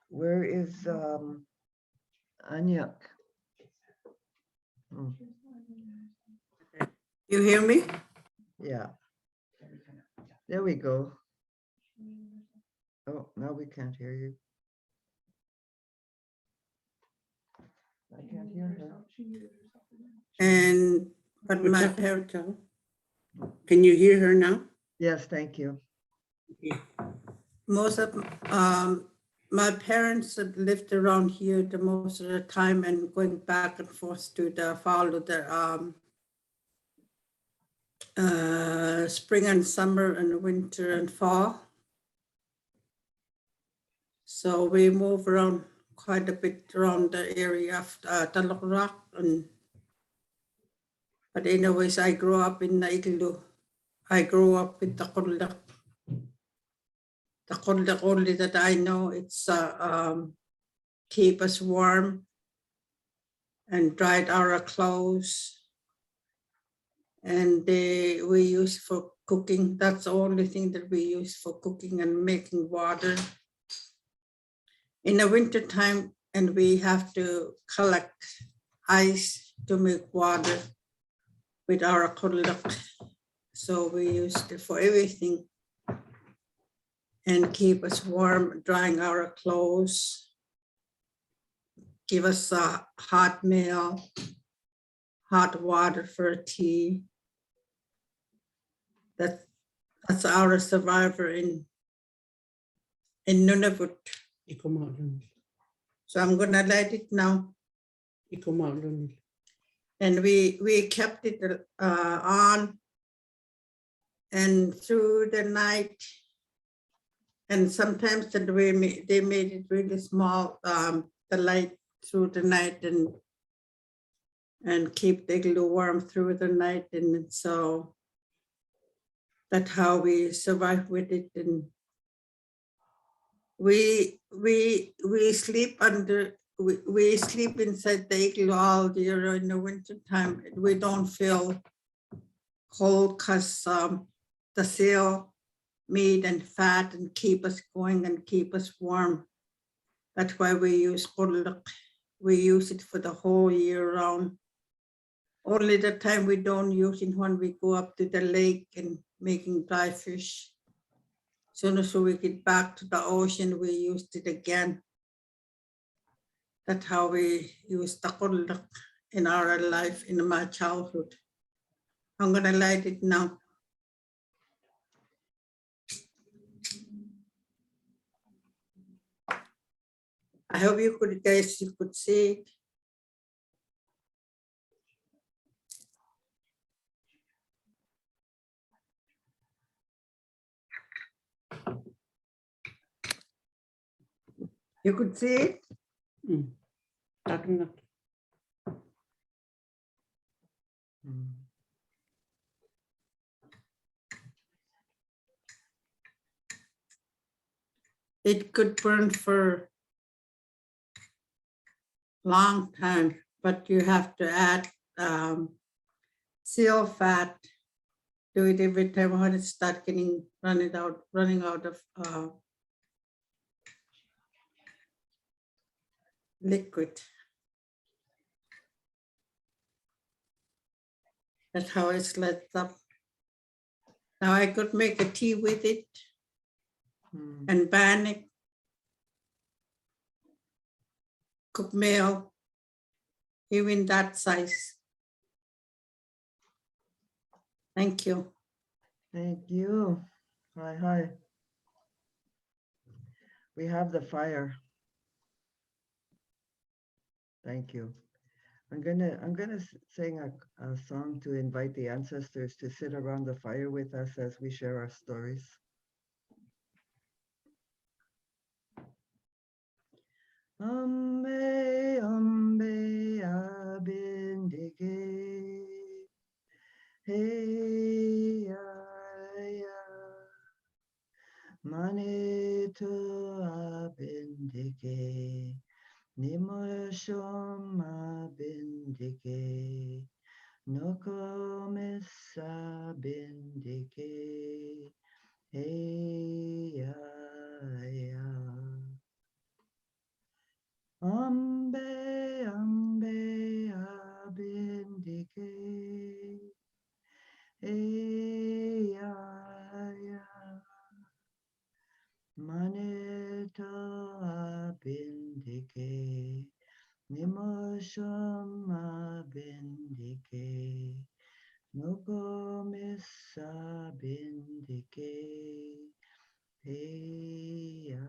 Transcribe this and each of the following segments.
Where is Anyak? Hmm, You hear me? yeah, there we go. Oh, now we can't hear you. I can't hear her. And but my What's that? Can you hear her now? Yes, thank you. most of my parents had lived around here the most of the time and going back and forth to the follow the spring and summer and winter and fall. So we move around quite a bit around the area of Talok Rock. But anyways, I grew up in Naiglu. I grew up with the Kulak. The Kulak only that I know, it's keep us warm and dried our clothes. And we use for cooking. That's the only thing that we use for cooking and making water. In the winter time, and we have to collect ice to make water with our kulak. So we used it for everything and keep us warm, drying our clothes, give us a hot meal, hot water for tea. That's our survivor in Nunavut. So I'm gonna light it now. And we kept it on and through the night. And sometimes they made it really small, the light through the night and keep the igloo warm through the night. And so that's how we survive with it. And we sleep under, we sleep inside the igloo all year in the winter time. We don't feel cold because the seal meat and fat and keep us going and keep us warm. That's why we use kulak. We use it for the whole year round. Only the time we don't use it when we go up to the lake and making dry fish. Soon as we get back to the ocean, we used it again. That's how we use the kulak in our life, in my childhood. I'm gonna light it now. I hope you guys could see it. You could see it? It could burn for long time, but you have to add seal fat. Do it every time when it start getting running out of liquid. That's how it's lit up. Now I could make a tea with it and ban it, cook meal, even that size. Thank you. Thank you. Hi. We have the fire. Thank you. I'm gonna sing a song to invite the ancestors to sit around the fire with us as we share our stories. Ambe abindike, hey ya, manito abindike. Nimoshom abindike, nokomisa bindike, hey ya. shoma bindike. Noko misa bindike. Hey, yeah.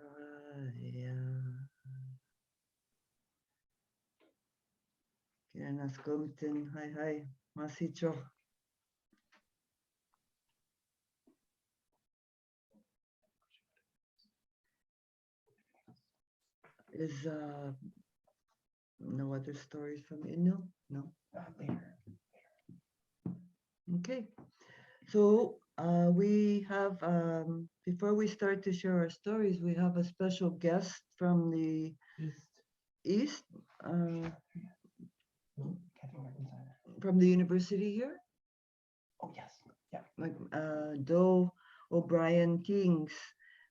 Kienas kumtin, hi, masicho. Is no other stories from Inu? No. Okay. So we have before we start to share our stories, we have a special guest from the east, from the university here. Oh, yes. Yeah. Like Doe O'Brien Kings,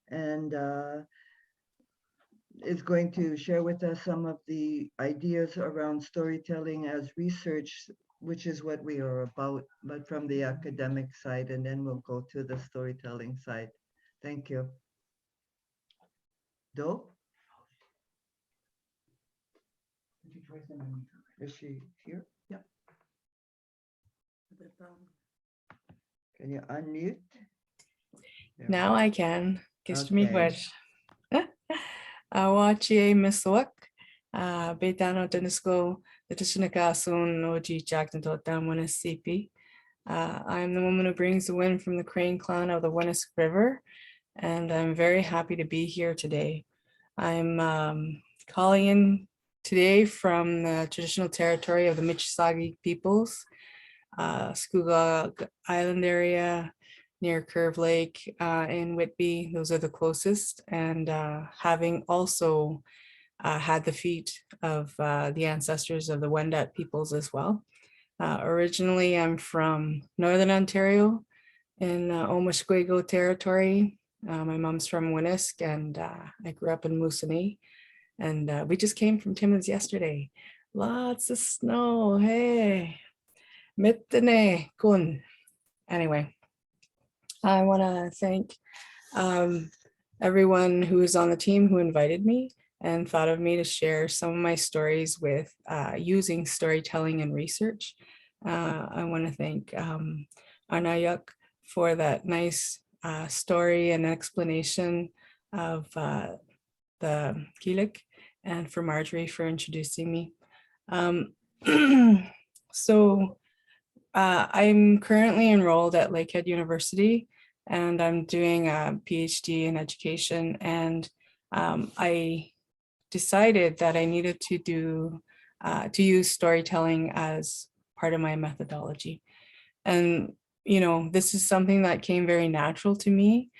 and is going to share with us some of the ideas around storytelling as research, which is what we are about, but from the academic side, and then we'll go to the storytelling side. Thank you. Doe? Is she here? Yeah. Can you unmute? There we Now go. I can. Gist me Okay. wish. Awachi Miswak. Betano Denisko, the Tishinaka Sun Oji Jackson Totam Winnisipi. I am the woman who brings the wind from the Crane clan of the Winnisk River, and I'm very happy to be here today. I'm calling in today from the traditional territory of the Michisagi peoples, Scugog Island area, near Curve Lake in Whitby. Those are the closest. And having also had the feet of the ancestors of the Wendat peoples as well. Originally, I'm from Northern Ontario in Omushkwego territory. My mom's from Winnisk, and I grew up in Moosonee. And we just came from Timmins yesterday. Lots of snow, hey. Mittene kun. Anyway, I want to thank everyone who is on the team who invited me and thought of me to share some of my stories with using storytelling and research. I want to thank Arnayuk for that nice story and explanation of the Kilik, and for Marjorie for introducing me. So I'm currently enrolled at Lakehead University, and I'm doing a PhD in education. And I decided that I needed to use storytelling as part of my methodology. And you know, this is something that came very natural to me.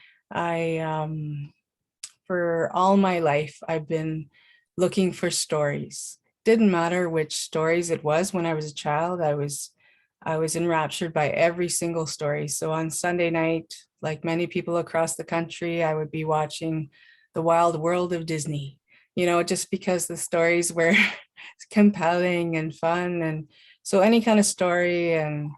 For all my life, I've been looking for stories. Didn't matter which stories it was. When I was a child, I was enraptured by every single story. So on Sunday night, like many people across the country, I would be watching The Wild World of Disney, you know, just because the stories were compelling and fun. And so any kind of story, and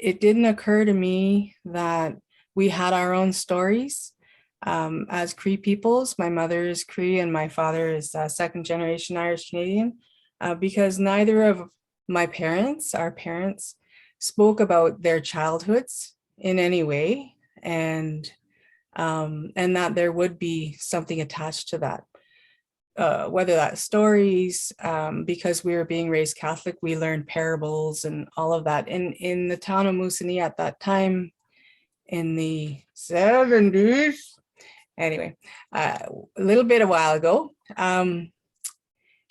it didn't occur to me that we had our own stories. As Cree peoples, my mother is Cree and my father is second generation Irish Canadian, because neither of my parents, our parents, spoke about their childhoods in any way, and that there would be something attached to that. Whether that's stories, because we were being raised Catholic, we learned parables and all of that. In the town of Moosonee at that time, in the 70s, anyway, a little bit a while ago,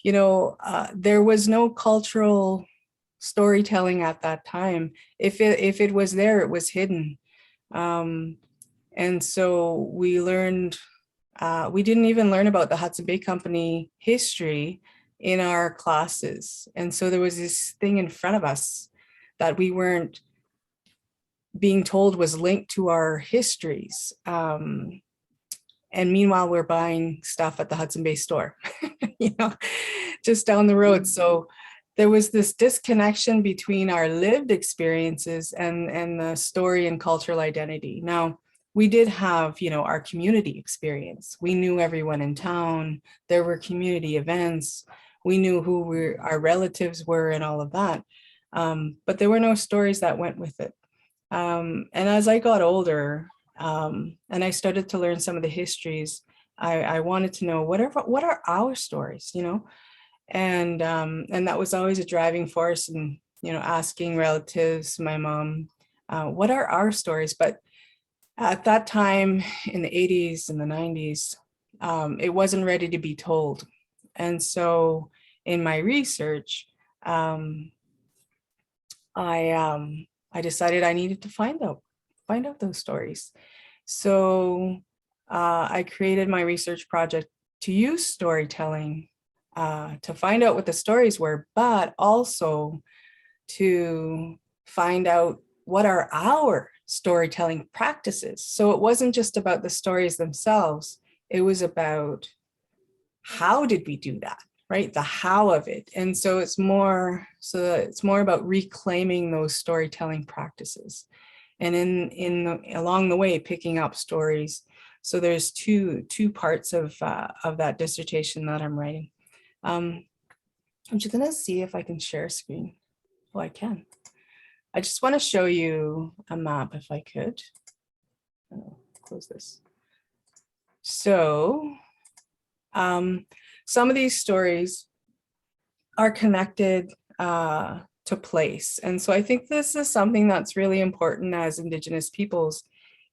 you know, there was no cultural storytelling at that time. If it was there, it was hidden. And so we learned, we didn't even learn about the Hudson Bay Company history in our classes. And so there was this thing in front of us that we weren't being told was linked to our histories. And meanwhile, we're buying stuff at the Hudson Bay store, you know, just down the road. So there was this disconnection between our lived experiences and the story and cultural identity. Now, we did have, our community experience. We knew everyone in town. There were community events. We knew who our relatives were and all of that. But there were no stories that went with it. And as I got older, and I started to learn some of the histories, I wanted to know what are our stories, and that was always a driving force. And asking relatives, my mom, what are our stories? But at that time in the 80s and the 90s, it wasn't ready to be told. And so in my research, I decided I needed to find out those stories. So I created my research project to use storytelling to find out what the stories were, but also to find out what are our storytelling practices. So it wasn't just about the stories themselves, it was about how did we do that, right? The how of it. And so it's more about reclaiming those storytelling practices, and along the way picking up stories. So there's two parts of that dissertation that I'm writing. I'm just gonna see if I can share screen. Oh, I can. I just want to show you a map if I could. Close this. So some of these stories are connected to place. And so I think this is something that's really important as Indigenous peoples,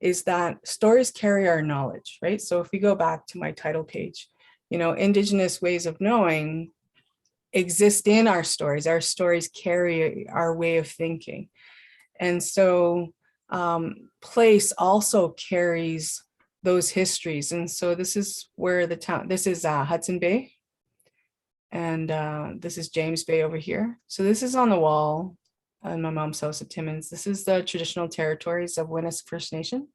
is that stories carry our knowledge, right? So if we go back to my title page, Indigenous ways of knowing exist in our stories. Our stories carry our way of thinking. And so place also carries those histories. And so this is where the town, this is Hudson Bay. And this is James Bay over here. So this is on the wall in my mom's house at Timmins. This is the traditional territories of Winnsk First Nation,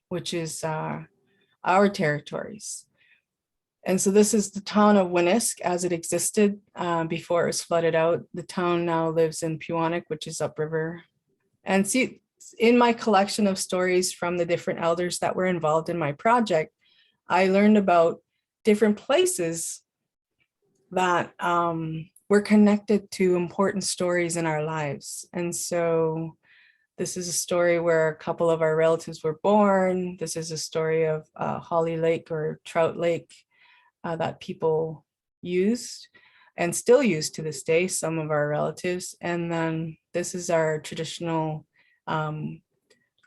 which is our territories. And so this is the town of Winnsk as it existed before it was flooded out. The town now lives in Pewanik, which is upriver. And see, in my collection of stories from the different elders that were involved in my project, I learned about different places that were connected to important stories in our lives. And so this is a story where a couple of our relatives were born. This is a story of Holly Lake or Trout Lake that people used and still use to this day, some of our relatives. And then this is our traditional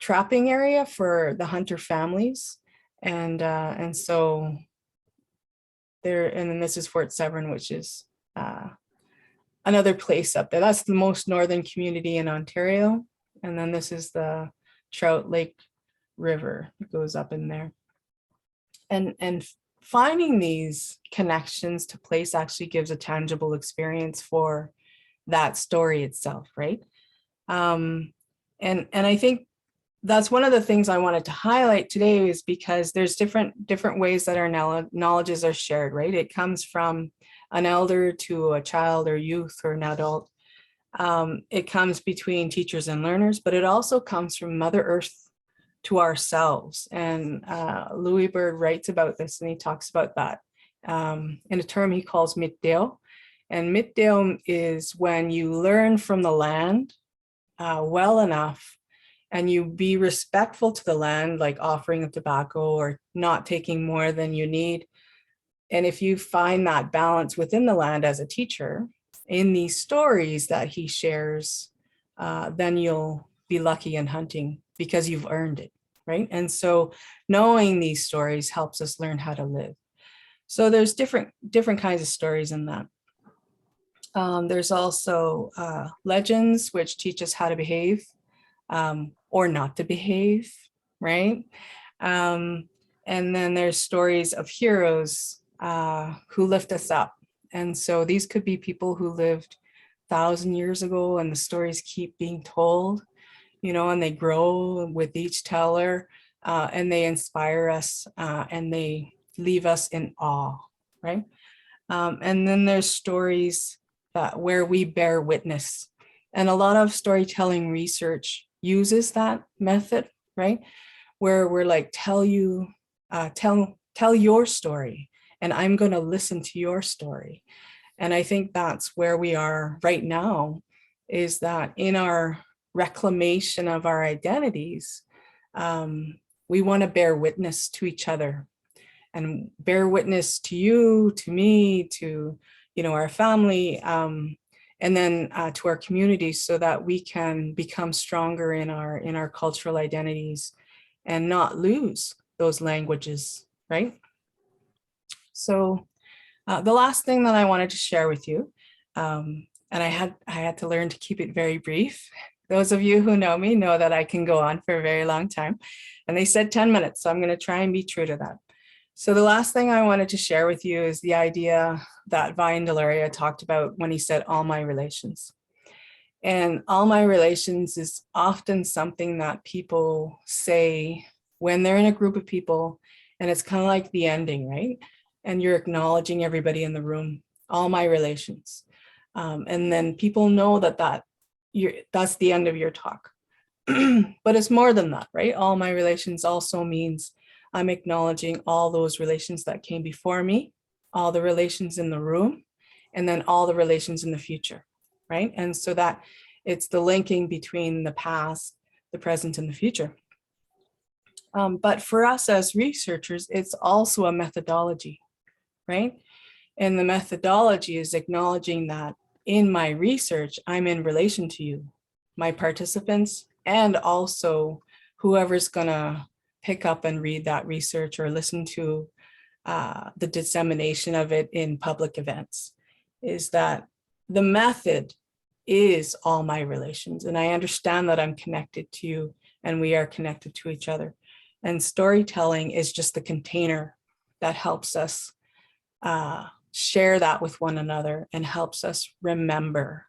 trapping area for the hunter families. And so there, and then this is Fort Severn, which is another place up there. That's the most northern community in Ontario. And then this is the Trout Lake River that goes up in there. And finding these connections to place actually gives a tangible experience for that story itself, right? And I think that's one of the things I wanted to highlight today, is because there's different ways that our knowledges are shared, right? It comes from an elder to a child or youth or an adult. It comes between teachers and learners, but it also comes from Mother Earth to ourselves. And Louis Bird writes about this, and he talks about that in a term he calls mitdeo. And mitdeo is when you learn from the land well enough, and you be respectful to the land, like offering of tobacco or not taking more than you need. And if you find that balance within the land as a teacher in these stories that he shares, then you'll be lucky in hunting because you've earned it, right? And so knowing these stories helps us learn how to live. So there's different kinds of stories in that. There's also legends, which teach us how to behave or not to behave, right? And then there's stories of heroes who lift us up. And so these could be people who lived 1,000 years ago, and the stories keep being told, and they grow with each teller, and they inspire us, and they leave us in awe, right? And then there's stories where we bear witness. And a lot of storytelling research uses that method, right? where we're like, tell your story, and I'm going to listen to your story. And I think that's where we are right now, is that in our reclamation of our identities, we want to bear witness to each other, and bear witness to you, to me, to, you know, our family, and then to our community, so that we can become stronger in our cultural identities and not lose those languages, right? So the last thing that I wanted to share with you, and I had to learn to keep it very brief. Those of you who know me know that I can go on for a very long time, and they said 10 minutes, so I'm going to try and be true to that. So the last thing I wanted to share with you is the idea that Vine Delaria talked about when he said all my relations. And all my relations is often something that people say when they're in a group of people, and it's kind of like the ending, right? And you're acknowledging everybody in the room, all my relations. And then people know that's the end of your talk. But it's more than that, right? All my relations also means I'm acknowledging all those relations that came before me, all the relations in the room, and then all the relations in the future, right? And so that it's the linking between the past, the present, and the future. But for us as researchers, it's also a methodology, right? And the methodology is acknowledging that in my research, I'm in relation to you, my participants, and also whoever's gonna pick up and read that research or listen to the dissemination of it in public events, is that the method is all my relations. And I understand that I'm connected to you and we are connected to each other. And storytelling is just the container that helps us share that with one another and helps us remember.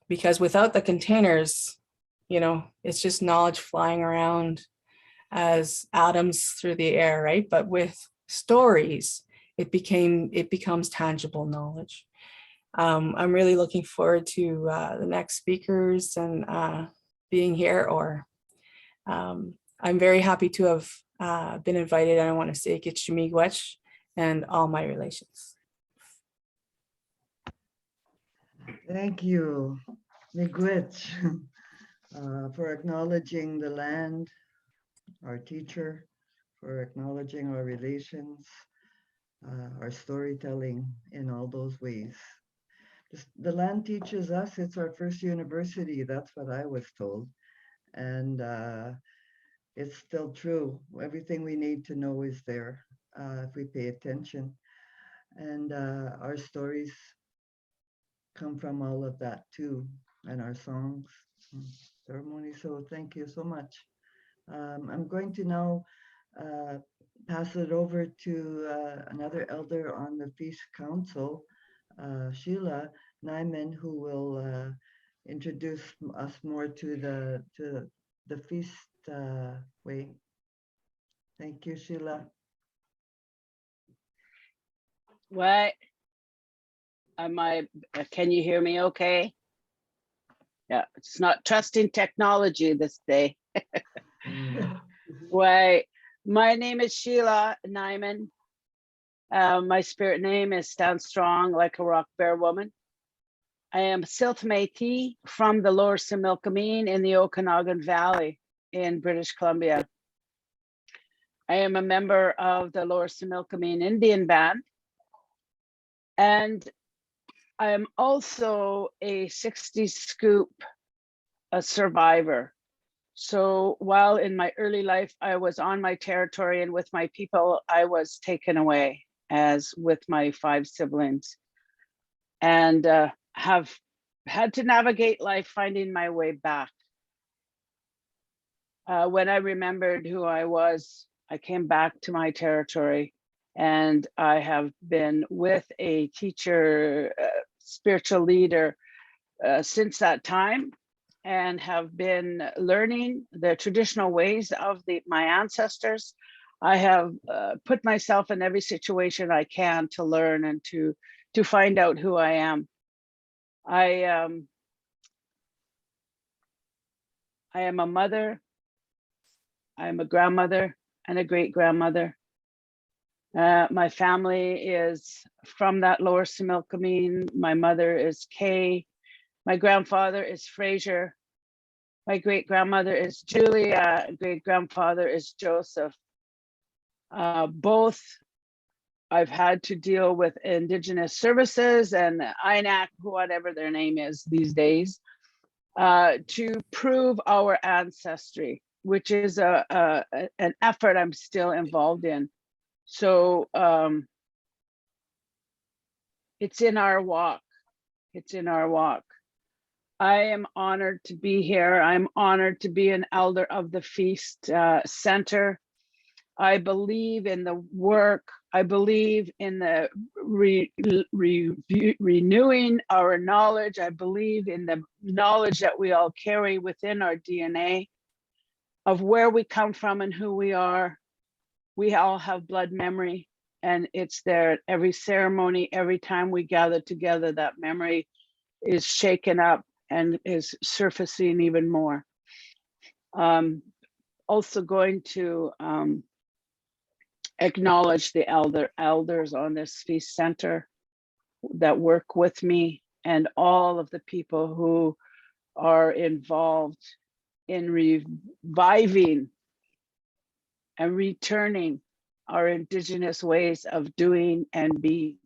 Because without the containers, you know, it's just knowledge flying around as atoms through the air, right? But with stories, it becomes tangible knowledge. I'm really looking forward to the next speakers and being here, or I'm very happy to have been invited, and I want to say Gitchumigwech and all my relations. Thank you, Miigwech, for acknowledging the land, our teacher, for acknowledging our relations, our storytelling in all those ways. The land teaches us, it's our first university, that's what I was told. And it's still true. Everything we need to know is there if we pay attention. And our stories come from all of that too, and our songs, ceremony. So thank you so much. I'm going to now pass it over to another elder on the Feast Council, Sheila Nyman, who will introduce us more to the feast way. Thank you, Sheila. What? Can you hear me okay? Yeah, it's not trusting technology this day. Why, my name is Sheila Nyman. My spirit name stands strong like a rock bear woman. I am Silth Métis from the Lower Similkameen in the Okanagan Valley in British Columbia. I am a member of the Lower Similkameen Indian Band, and I am also a 60s scoop, a survivor. So while in my early life, I was on my territory and with my people, I was taken away, as with my 5 siblings, and have had to navigate life finding my way back. When I remembered who I was, I came back to my territory, and I have been with a teacher, spiritual leader since that time, and have been learning the traditional ways of my ancestors. I have put myself in every situation I can to learn and to find out who I am. I am a mother, I'm a grandmother and a great grandmother. My family is from that lower Similkameen. My mother is Kay. My grandfather is Fraser. My great grandmother is Julia. Great grandfather is Joseph. Both I've had to deal with Indigenous Services and INAC, whatever their name is these days, to prove our ancestry, which is an effort I'm still involved in. So it's in our walk. It's in our walk. I am honored to be here. I'm honored to be an elder of the Feast Center. I believe in the work. I believe in the renewing our knowledge. I believe in the knowledge that we all carry within our DNA of where we come from and who we are. We all have blood memory, and it's there at every ceremony. Every time we gather together, that memory is shaken up and is surfacing even more. Also going to acknowledge the elders on this Feast Center that work with me, and all of the people who are involved in reviving and returning our Indigenous ways of doing and being,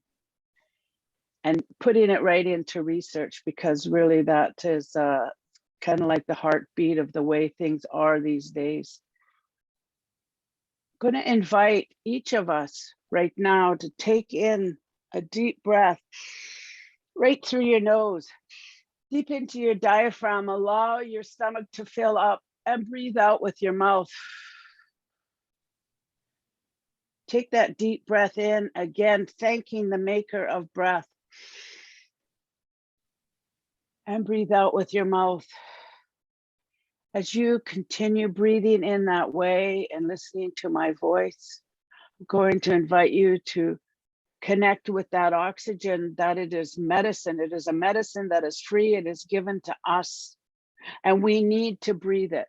and putting it right into research, because really that is kind of like the heartbeat of the way things are these days. I'm going to invite each of us right now to take in a deep breath right through your nose, deep into your diaphragm. Allow your stomach to fill up and breathe out with your mouth. Take that deep breath in, again, thanking the maker of breath. And breathe out with your mouth. As you continue breathing in that way and listening to my voice, I'm going to invite you to connect with that oxygen, that it is medicine. It is a medicine that is free. It is given to us, and we need to breathe it.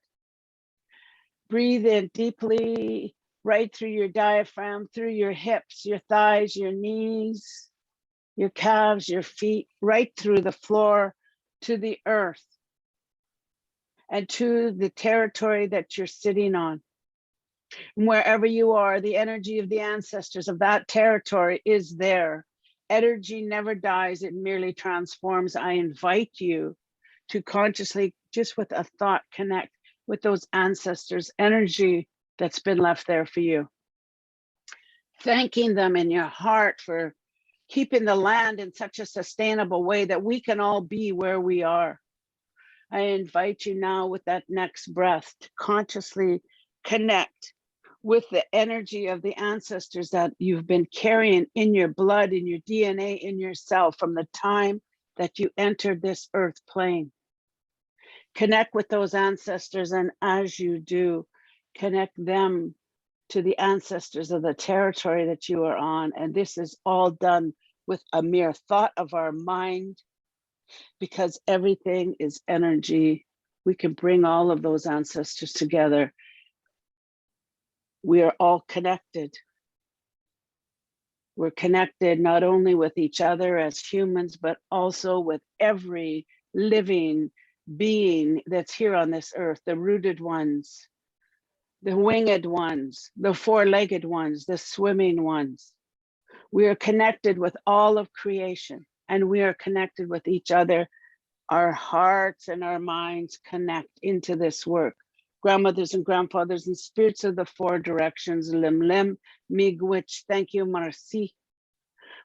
Breathe in deeply, right through your diaphragm, through your hips, your thighs, your knees, your calves, your feet, right through the floor to the earth and to the territory that you're sitting on. And wherever you are, the energy of the ancestors of that territory is there. Energy never dies, it merely transforms. I invite you to consciously, just with a thought, connect with those ancestors' energy that's been left there for you. Thanking them in your heart for keeping the land in such a sustainable way that we can all be where we are. I invite you now with that next breath to consciously connect with the energy of the ancestors that you've been carrying in your blood, in your DNA, in yourself from the time that you entered this earth plane. Connect with those ancestors, and as you do, connect them to the ancestors of the territory that you are on. And this is all done with a mere thought of our mind, because everything is energy. We can bring all of those ancestors together. We are all connected. We're connected not only with each other as humans, but also with every living being that's here on this earth, the rooted ones, the winged ones, the four-legged ones, the swimming ones. We are connected with all of creation, and we are connected with each other. Our hearts and our minds connect into this work. Grandmothers and grandfathers and spirits of the four directions, Lim Lim, Miigwech, thank you, Marci,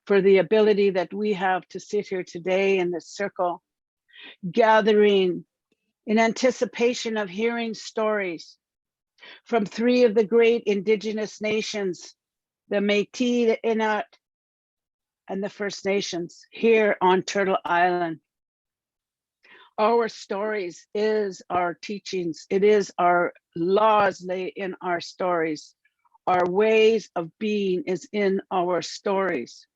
for the ability that we have to sit here today in this circle, gathering in anticipation of hearing stories from three of the great Indigenous nations, the Métis, the Inuit, and the First Nations here on Turtle Island. Our stories is our teachings. It is our laws lay in our stories. Our ways of being is in our stories.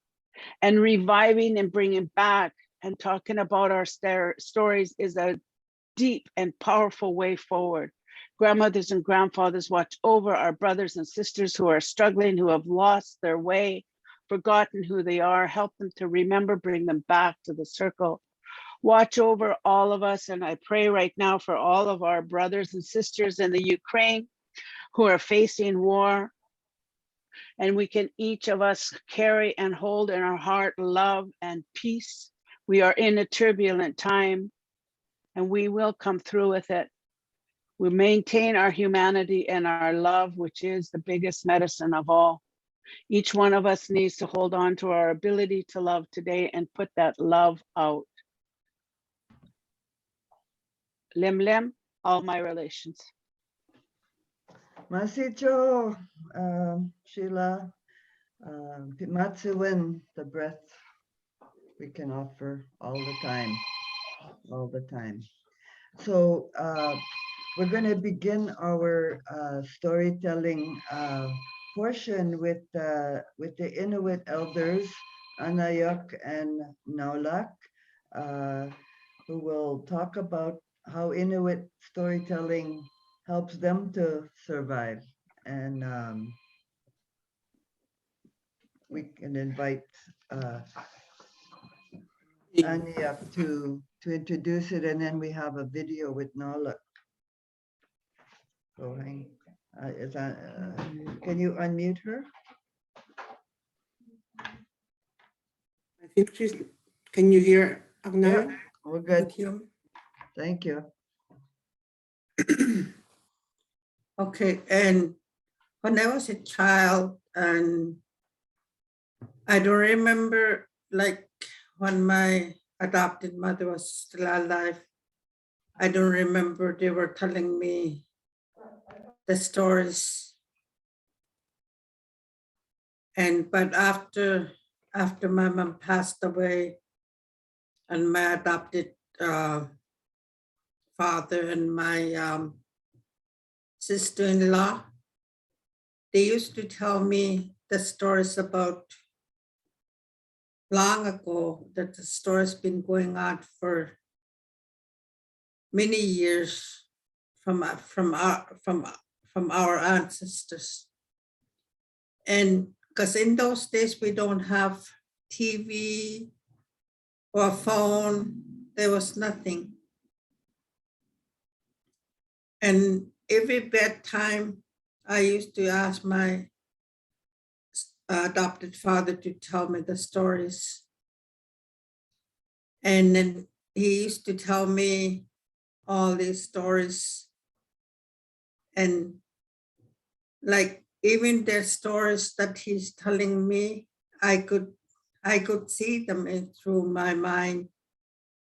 And reviving and bringing back and talking about our stories is a deep and powerful way forward, grandmothers and grandfathers, watch over our brothers and sisters who are struggling, who have lost their way, forgotten who they are. Help them to remember, bring them back to the circle. Watch over all of us. And I pray right now for all of our brothers and sisters in the Ukraine who are facing war. And we can each of us carry and hold in our heart love and peace. We are in a turbulent time and we will come through with it. We maintain our humanity and our love, which is the biggest medicine of all. Each one of us needs to hold on to our ability to love today and put that love out. Lim Lim, all my relations. Masicho, Sheila, Matsuwin, the breath we can offer all the time, all the time. So we're going to begin our storytelling portion with the Inuit elders, Anayak and Naulak, who will talk about how Inuit storytelling helps them to survive. And we can invite Anayak to introduce it, and then we have a video with Naulak. So can you unmute her? I think she's, can you hear Agna? We're good. Thank you. Thank you. Okay, and when I was a child, and I don't remember, like when my adopted mother was still alive, I don't remember they were telling me the stories. But after my mom passed away, and my adopted father and my sister-in-law, they used to tell me the stories about long ago, that the story's been going on for many years from our ancestors. And because in those days we don't have TV or phone, there was nothing. And every bedtime, I used to ask my adopted father to tell me the stories. And then he used to tell me all these stories. And like even the stories that he's telling me, I could see them through my mind,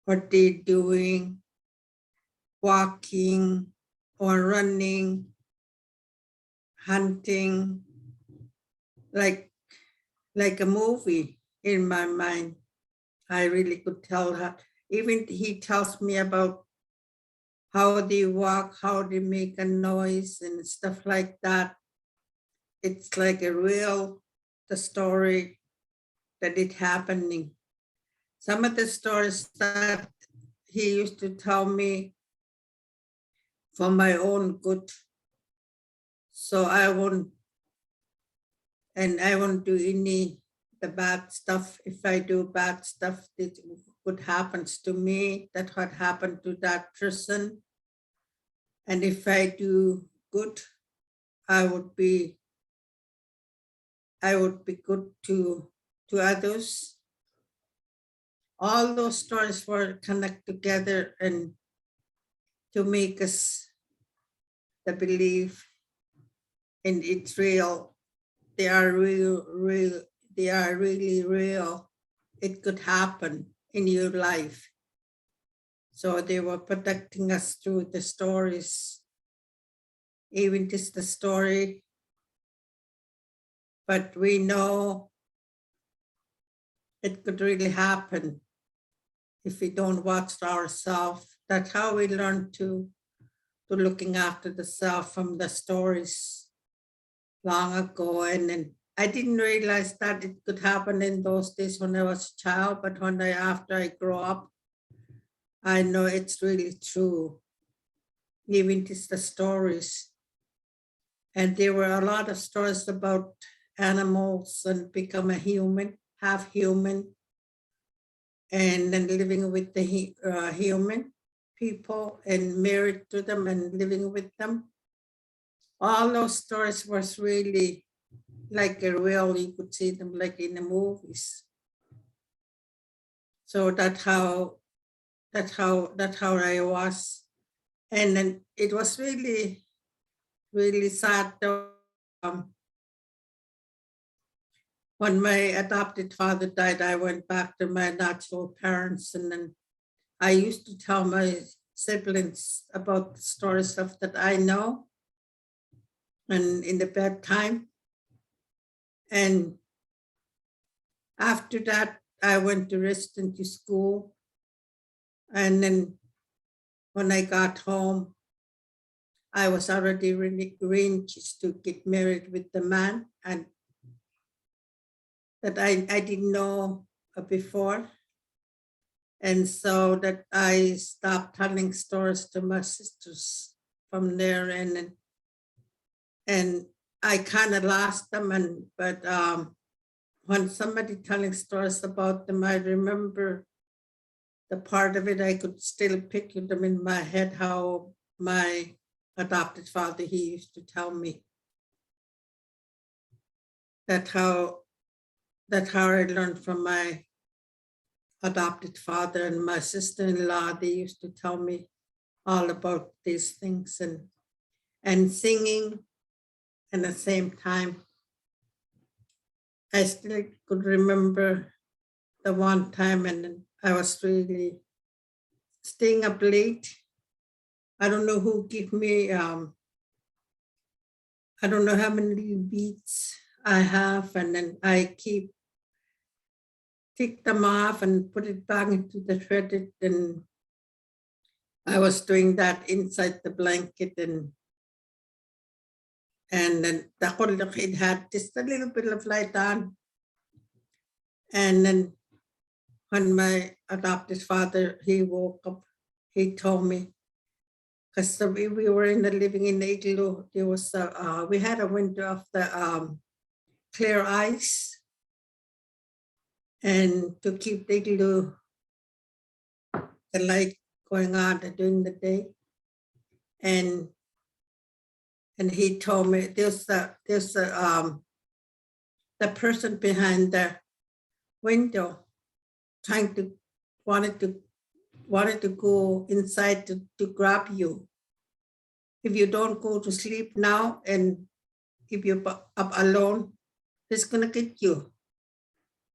what they're doing, walking or running, hunting, like a movie in my mind. I really could tell that. Even he tells me about how they walk, how they make a noise and stuff like that. It's like the story that it's happening. Some of the stories that he used to tell me for my own good. So I won't do any the bad stuff. If I do bad stuff, it what happens to me, that what happened to that person. And if I do good, I would be good to others. All those stories were connected together and to make us the belief in it's real. They are real. They are really real. It could happen in your life. So they were protecting us through the stories, even just the story. But we know it could really happen if we don't watch ourselves. That's how we learn to looking after the self from the stories long ago. And then I didn't realize that it could happen in those days when I was a child, but after I grew up, I know it's really true. even just the stories. And there were a lot of stories about animals and become a human, half human, and then living with the human people and married to them and living with them. All those stories was really like a real, you could see them like in the movies. So that's how I was. And then it was really, really sad though. When my adopted father died, I went back to my natural parents, and then I used to tell my siblings about the stories stuff that I know, and in the bedtime. And after that, I went to residency school, and then when I got home, I was already really arranged to get married with the man, and that I didn't know before. And so that I stopped telling stories to my sisters from there, and I kind of lost them. But when somebody telling stories about them, I remember the part of it. I could still picture them in my head, how my adopted father, he used to tell me that how I learned from my adopted father and my sister-in-law. They used to tell me all about these things and singing. And at the same time, I still could remember the one time, and I was really staying up late. I don't know who gave me, I don't know how many little beads I have, and then I take them off and put it back into the threaded, and I was doing that inside the blanket, and then the kulak, it had just a little bit of light on. And then when my adopted father, he woke up, he told me, because we were living in the igloo, there was we had a window of the clear ice, and to keep the igloo, the light going on during the day. And he told me there's the person behind the window wanted to go inside to grab you. If you don't go to sleep now, and if you're up alone, he's gonna get you.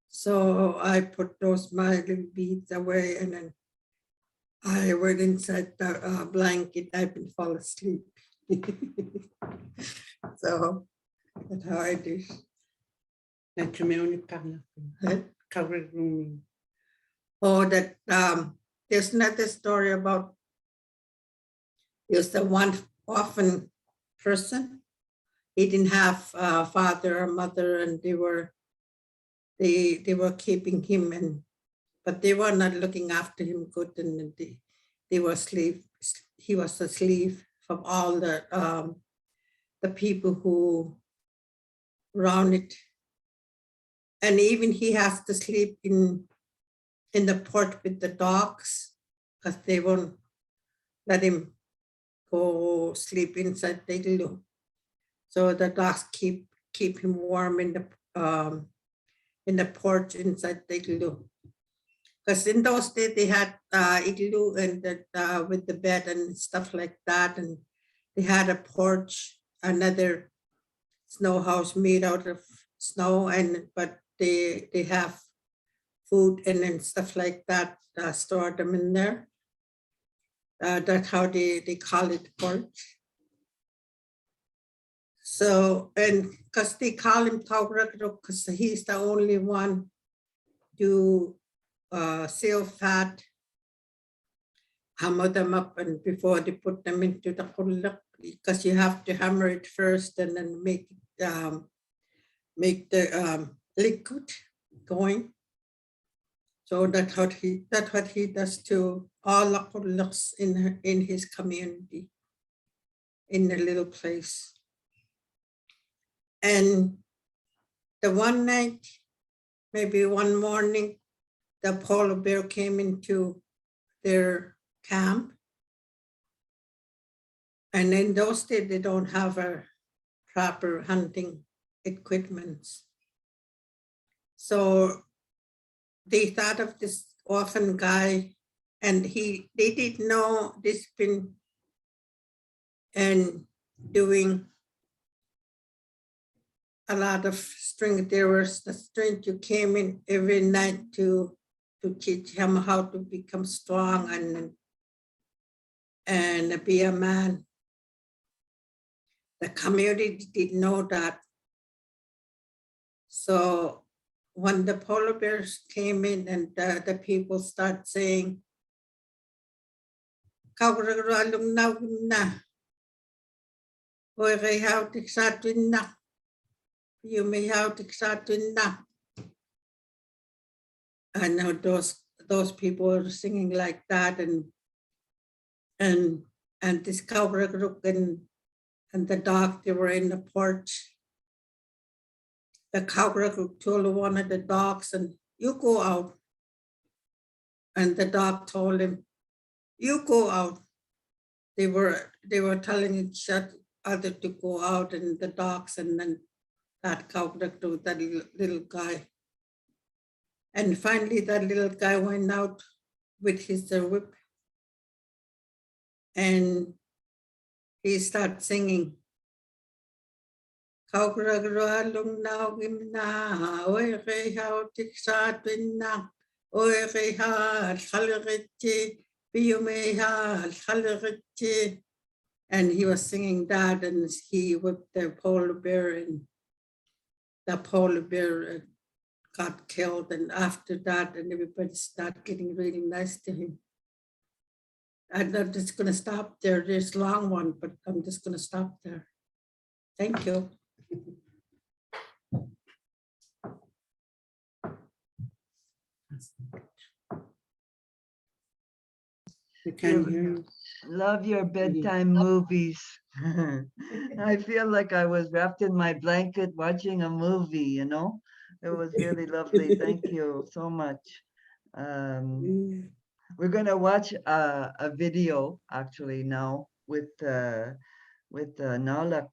So I put my little beads away, and then I went inside the blanket. I been fall asleep. So that's how I do. Covered room. Oh, that there's another story about there's the one orphan person. He didn't have a father or mother, and they were keeping him, but they were not looking after him good, and they were slave. He was a slave from all the people who around it, and even he has to sleep in the porch with the dogs, because they won't let him go sleep inside the igloo. So the dogs keep him warm in the porch inside the igloo. Because in those days they had igloo and with the bed and stuff like that, and they had a porch, another snow house made out of snow, but they have food and stuff like that, store them in there. That's how they call it porch. So, and because they call him Taurakro, because he's the only one to seal fat, hammer them up, and before they put them into the kulak, because you have to hammer it first and then make the liquid going. So that's what he does to all the kulaks in his community. in a little place. And the one night, maybe one morning, the polar bear came into their camp. And in those days, they don't have a proper hunting equipment. So they thought of this orphan guy, and they didn't know this been and doing a lot of strength. There was the strength who came in every night to teach him how to become strong and be a man. The community didn't know that. So when the polar bears came in and the people start saying, "Kauralung na na, oy how to exatwin na, you may how to exatwin na." I know those people are singing like that, and this Kauralung and the dog, they were in the porch. The Kauralung told one of the dogs, and you go out. And the dog told him, you go out. They were telling each other to go out, and the dogs, and then that Kauralung, that little guy. And finally, that little guy went out with his whip, and he started singing. Kauralung na gimna, oy how tiksatwin na, oy ha halrichi, biyumeha halrichi. And he was singing that, and he whipped the polar bear, and the polar bear got killed. And after that, and everybody started getting really nice to him. I'm not just going to stop there. There's a long one, but I'm just going to stop there. Thank you. We can't hear you. Love your bedtime movies. I feel like I was wrapped in my blanket watching a movie, you know? It was really lovely. Thank you so much. We're going to watch a video actually now with Nalak.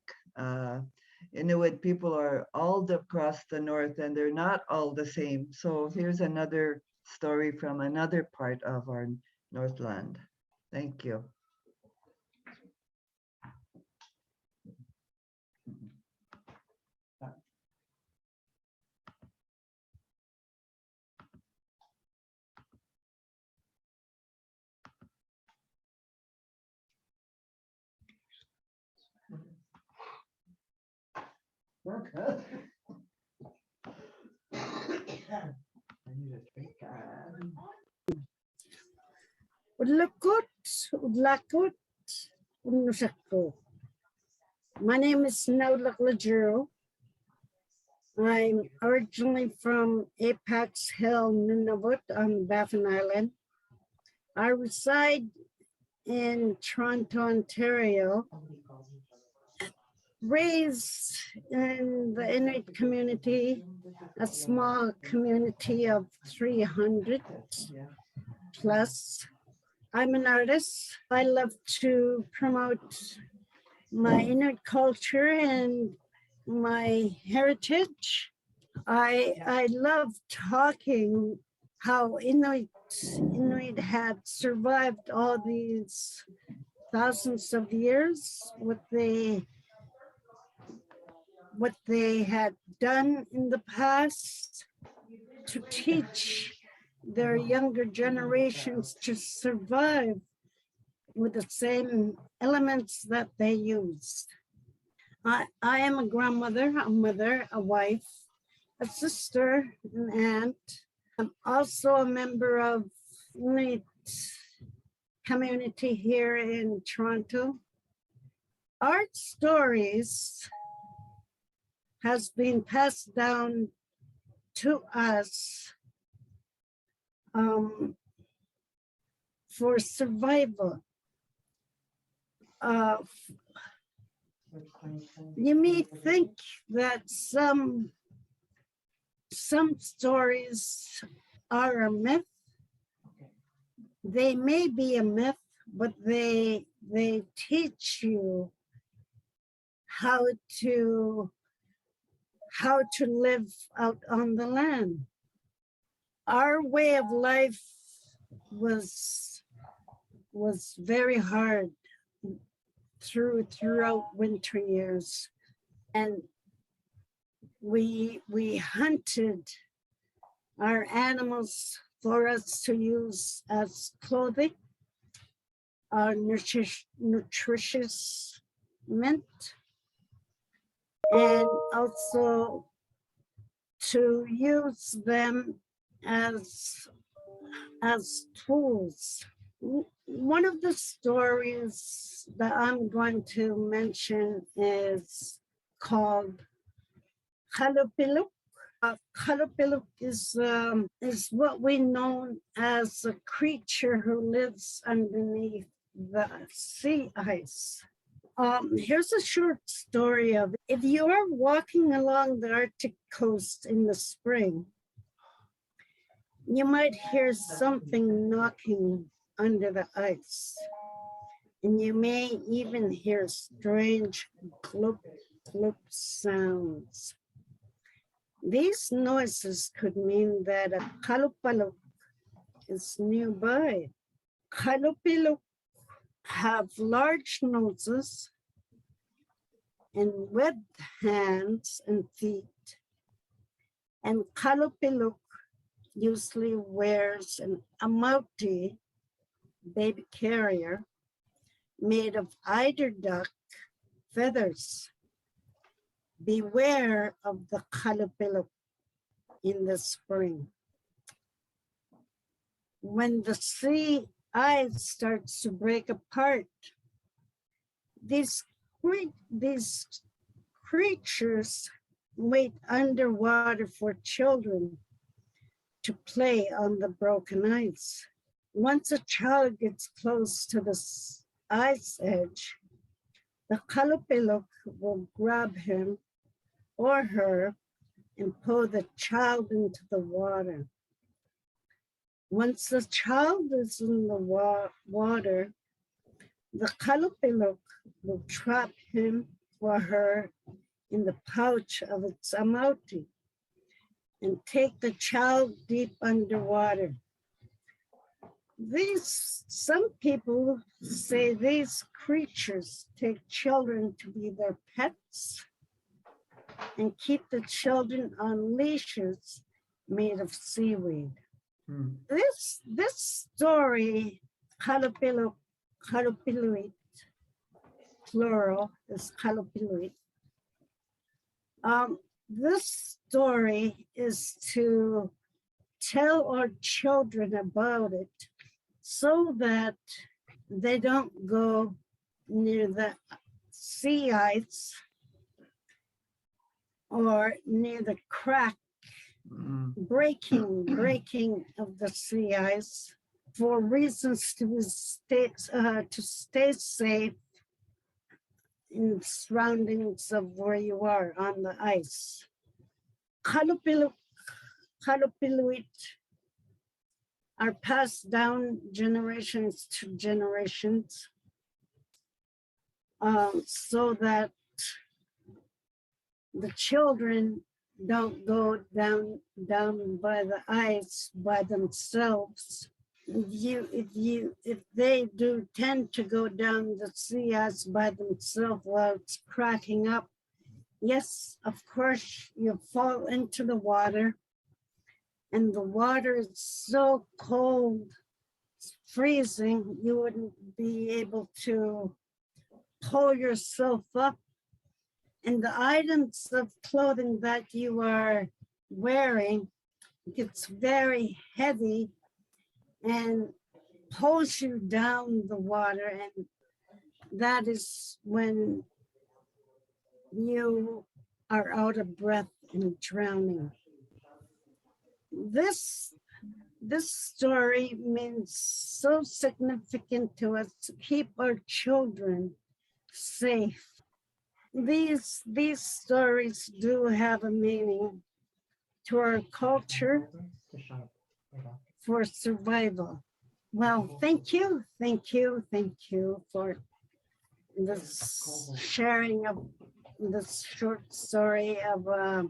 Inuit people are all across the north, and they're not all the same. So here's another story from another part of our Northland. Thank you. Udlakut, Unusakko. My name is Nola Lajero. I'm originally from Apex Hill, Nunavut on Baffin Island. I reside in Toronto, Ontario. Raised in the Inuit community, a small community of 300 plus. I'm an artist. I love to promote my Inuit culture and my heritage. I love talking how Inuit had survived all these thousands of years, what they had done in the past to teach their younger generations to survive with the same elements that they used. I am a grandmother, a mother, a wife, a sister, an aunt. I'm also a member of the community here in Toronto. Art stories has been passed down to us for survival. You may think that some stories are a myth. They may be a myth, but they teach you how to live out on the land. Our way of life was very hard throughout winter years, and we hunted our animals for us to use as clothing, nutritious mint, and also to use them as tools. One of the stories that I'm going to mention is called Halupiluk. Halupiluk is what we know as a creature who lives underneath the sea ice. Here's a short story of it. If you are walking along the Arctic coast in the spring, you might hear something knocking under the ice. And you may even hear strange clop, clop sounds. These noises could mean that a kalupaluk is nearby. Kalupiluk have large noses and webbed hands and feet. And kalupiluk usually wears an amauti, baby carrier, made of eider duck feathers. Beware of the kalupiluk in the spring. When the sea ice starts to break apart, these creatures wait underwater for children to play on the broken ice. Once a child gets close to the ice edge, the kalupiluk will grab him or her and pull the child into the water. Once the child is in the water, the kalupiluk will trap him or her in the pouch of its amauti and take the child deep underwater. Some people say these creatures take children to be their pets and keep the children on leashes made of seaweed. This story, Kalupiluit, plural is Kalupiluit. This story is to tell our children about it so that they don't go near the sea ice or near the crack, breaking of the sea ice for reasons to stay safe in surroundings of where you are on the ice. Kalupiluit are passed down generations to generations so that the children don't go down by the ice by themselves. If they do tend to go down the sea ice by themselves while it's cracking up, yes, of course, you fall into the water, and the water is so cold, it's freezing, you wouldn't be able to pull yourself up. And the items of clothing that you are wearing gets very heavy and pulls you down the water. And that is when you are out of breath and drowning. This story means so significant to us to keep our children safe. these stories do have a meaning to our culture To sharp, right off. for survival. Well, thank you for this sharing of this short story of a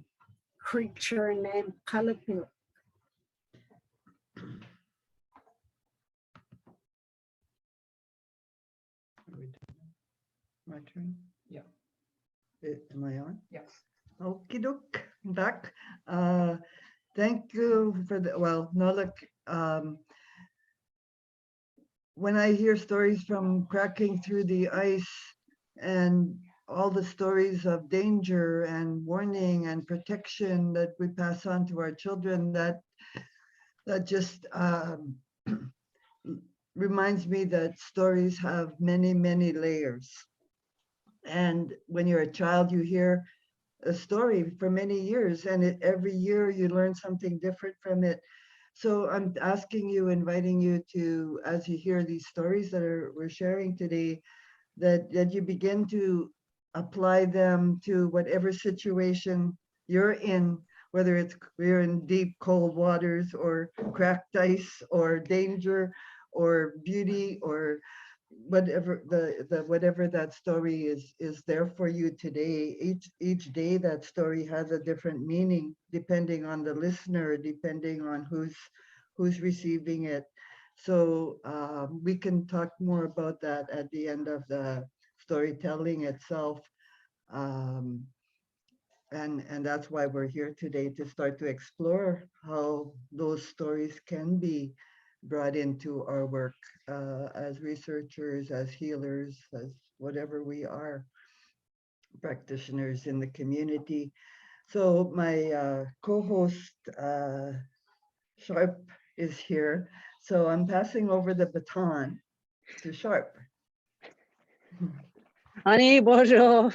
creature named Kalapil. My turn? Yeah. Am I on? Yes. Okie doke, back. Thank you for the, well, no, look, when I hear stories from cracking through the ice and all the stories of danger and warning and protection that we pass on to our children, that just reminds me that stories have many, many layers. And when you're a child, you hear a story for many years, and every year you learn something different from it. So I'm asking you, inviting you to, as you hear these stories that we're sharing today, that you begin to apply them to whatever situation you're in, whether it's you're in deep cold waters or cracked ice or danger or beauty or whatever whatever that story is there for you today. Each day that story has a different meaning depending on the listener, depending on who's receiving it. So we can talk more about that at the end of the storytelling itself. Um, and that's why we're here today, to start to explore how those stories can be brought into our work as researchers, as healers, as whatever we are, practitioners in the community. So my co-host Sharp is here. So I'm passing over the baton to Sharp. Honey, bonjour.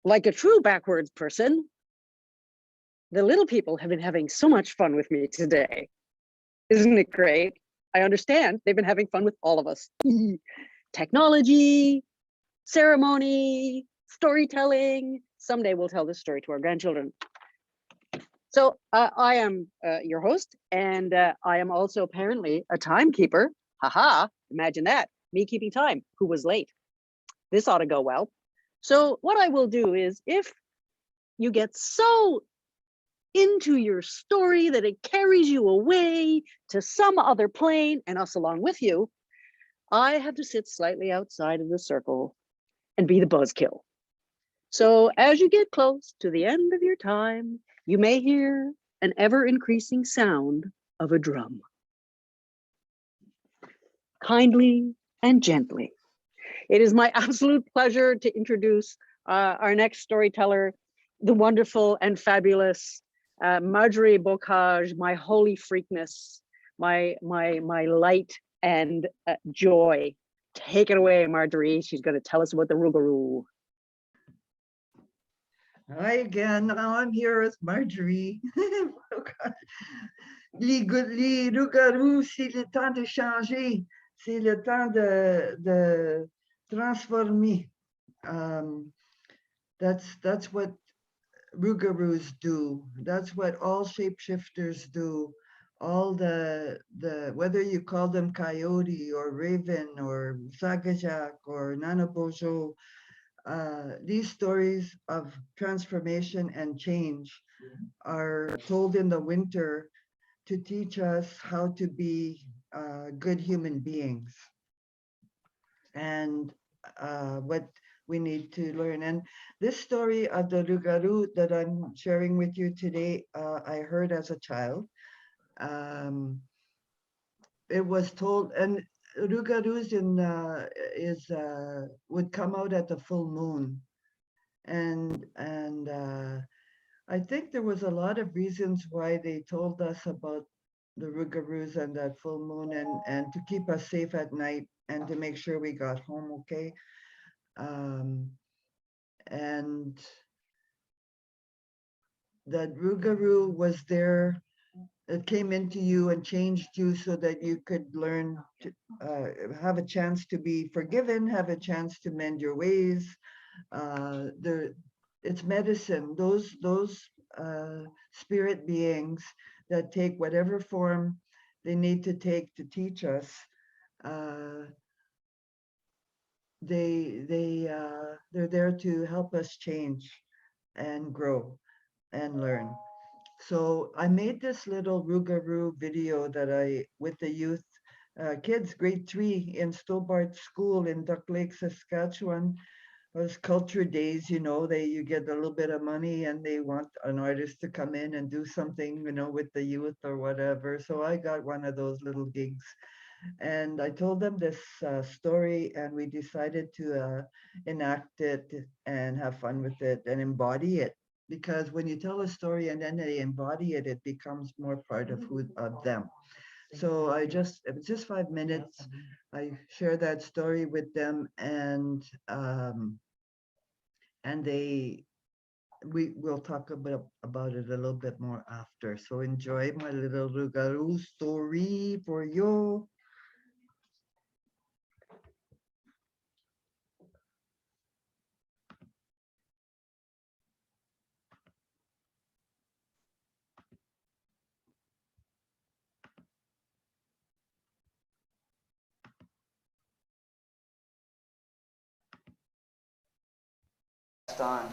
Like a true backwards person, the little people have been having so much fun with me today. Isn't it great? I understand they've been having fun with all of us. Technology, ceremony, storytelling. Someday we'll tell this story to our grandchildren. So I am your host, and I am also apparently a timekeeper. Haha, imagine that, me keeping time, who was late. This ought to go well. So what I will do is, if you get so into your story that it carries you away to some other plane and us along with you, I have to sit slightly outside of the circle and be the buzzkill. So as you get close to the end of your time, you may hear an ever-increasing sound of a drum. Kindly and gently. It is my absolute pleasure to introduce our next storyteller, the wonderful and fabulous Marjorie Bocage, my holy freakness, my light and joy. Take it away, Marjorie. She's going to tell us about the Rougarou. Hi again. Now I'm here as Marjorie. Oh, God. Les loups-garous, c'est le temps de changer. C'est le temps de transformer. That's what rougarous do. That's what all shapeshifters do. All the whether you call them coyote or raven or sagajak or nanabojo, these stories of transformation and change are told in the winter to teach us how to be good human beings and what we need to learn. And this story of the Rougarou that I'm sharing with you today, I heard as a child. It was told, and Rougarous would come out at the full moon, and I think there was a lot of reasons why they told us about the Rougarous and that full moon, and to keep us safe at night and to make sure we got home okay. And that Rougarou was there. It came into you and changed you so that you could learn to have a chance to be forgiven, have a chance to mend your ways, There, it's medicine. Those spirit beings that take whatever form they need to take to teach us. Uh, they're there to help us change and grow and learn. So I made this little Rougarou video that I with the youth kids, grade 3 in Stobart School in Duck Lake, Saskatchewan. Those culture days, you get a little bit of money and they want an artist to come in and do something, with the youth or whatever. So I got one of those little gigs and I told them this story, and we decided to enact it and have fun with it and embody it. Because when you tell a story and then they embody it, it becomes more part of them. So it was just 5 minutes. I share that story with them, and we will talk about it a little bit more after. So enjoy my little Rougarou story for you. On.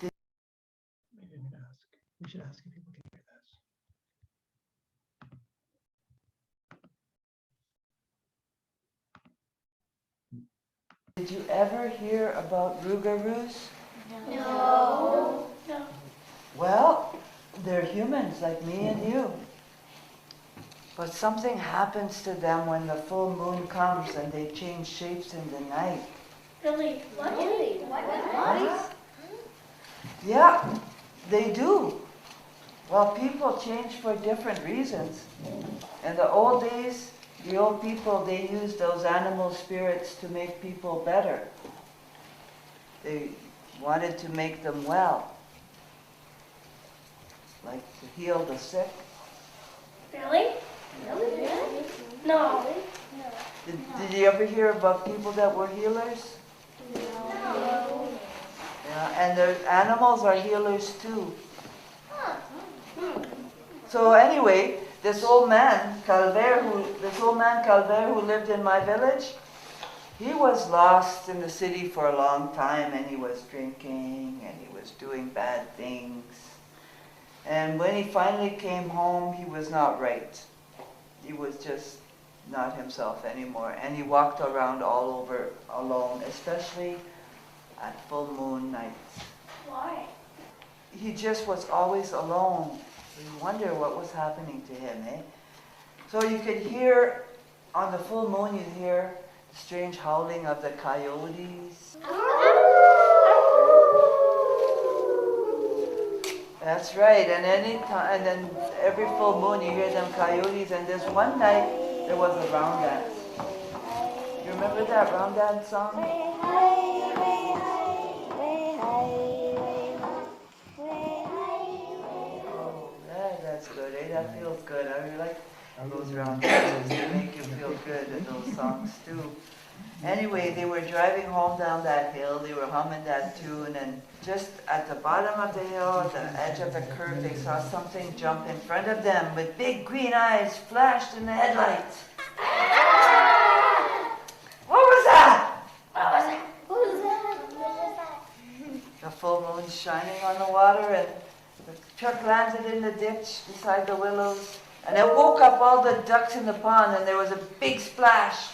We didn't ask. We should ask if people can hear this. Did you ever hear about Rougarous? No. Well, they're humans like me and you. But something happens to them when the full moon comes and they change shapes in the night. Really? What? Really? What? Yeah, they do. Well, people change for different reasons. In the old days, the old people, they used those animal spirits to make people better. They wanted to make them well, like to heal the sick. Really? Really? No. Did you ever hear about people that were healers? No. Yeah, and the animals are healers too. So anyway, this old man Calvert who lived in my village, he was lost in the city for a long time, and he was drinking and he was doing bad things. And when he finally came home, he was not right. He was just not himself anymore. And he walked around all over alone, especially at full moon nights. Why? He just was always alone. You wonder what was happening to him, eh? So you could hear, on the full moon, you hear the strange howling of the coyotes. That's right, and and then every full moon you hear them coyotes, and this one night there was a round dance. You remember that round dance song? Oh, that's good, eh? That feels good. I really like those round dances. They make you feel good, and those songs too. Anyway, they were driving home down that hill, they were humming that tune, and just at the bottom of the hill, at the edge of the curve, they saw something jump in front of them with big green eyes flashed in the headlights. What was that? The full moon shining on the water, and the truck landed in the ditch beside the willows, and it woke up all the ducks in the pond, and there was a big splash.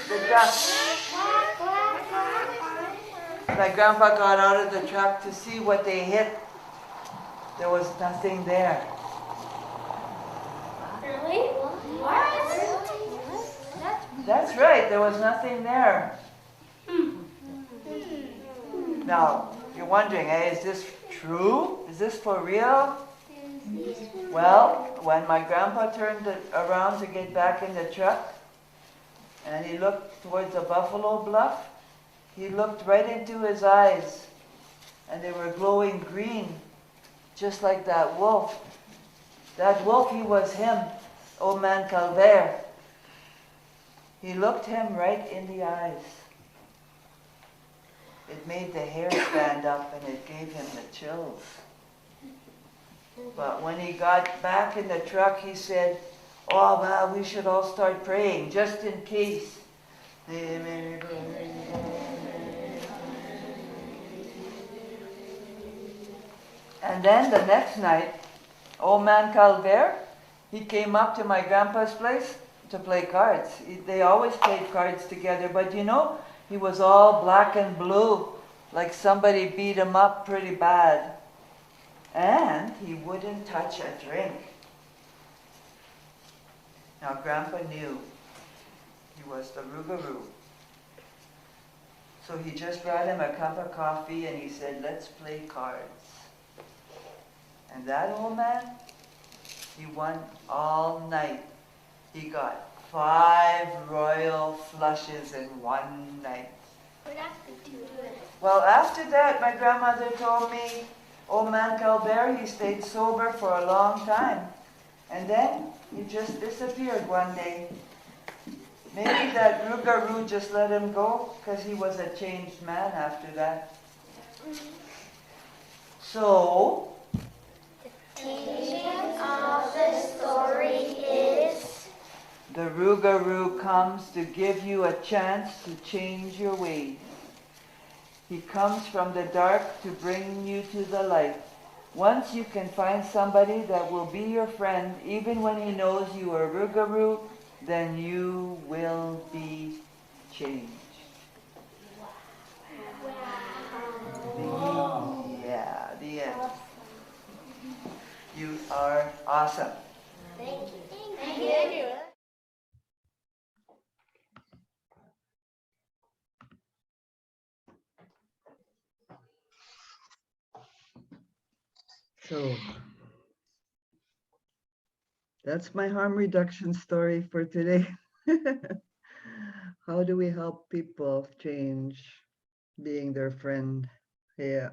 The ducks. My grandpa got out of the truck to see what they hit. There was nothing there. Really? What? That's right, there was nothing there. Now, you're wondering, is this true? Is this for real? Well, when my grandpa turned around to get back in the truck, and he looked towards the buffalo bluff, he looked right into his eyes, and they were glowing green, just like that wolf. That wolf, he was him, old man Calvert. He looked him right in the eyes. It made the hair stand up and it gave him the chills. But when he got back in the truck, he said, "Oh, well, we should all start praying, just in case." And then the next night, old man Calvert, he came up to my grandpa's place to play cards. They always played cards together, but you know, he was all black and blue, like somebody beat him up pretty bad. And he wouldn't touch a drink. Now, Grandpa knew he was the Rougarou. So he just brought him a cup of coffee and he said, "Let's play cards." And that old man, he won all night. He got 5 royal flushes in one night. What happened to it? Well, after that, my grandmother told me, old man Calvert, he stayed sober for a long time. And then he just disappeared one day. Maybe that Rougarou just let him go because he was a changed man after that. So, Teaching of the story is the Rougarou comes to give you a chance to change your ways. He comes from the dark to bring you to the light. Once you can find somebody that will be your friend, even when he knows you are Rougarou, then you will be changed. Yeah, the end. You are awesome. thank you. Thank you. So, that's my harm reduction story for today. How do we help people change being their friend? Yeah.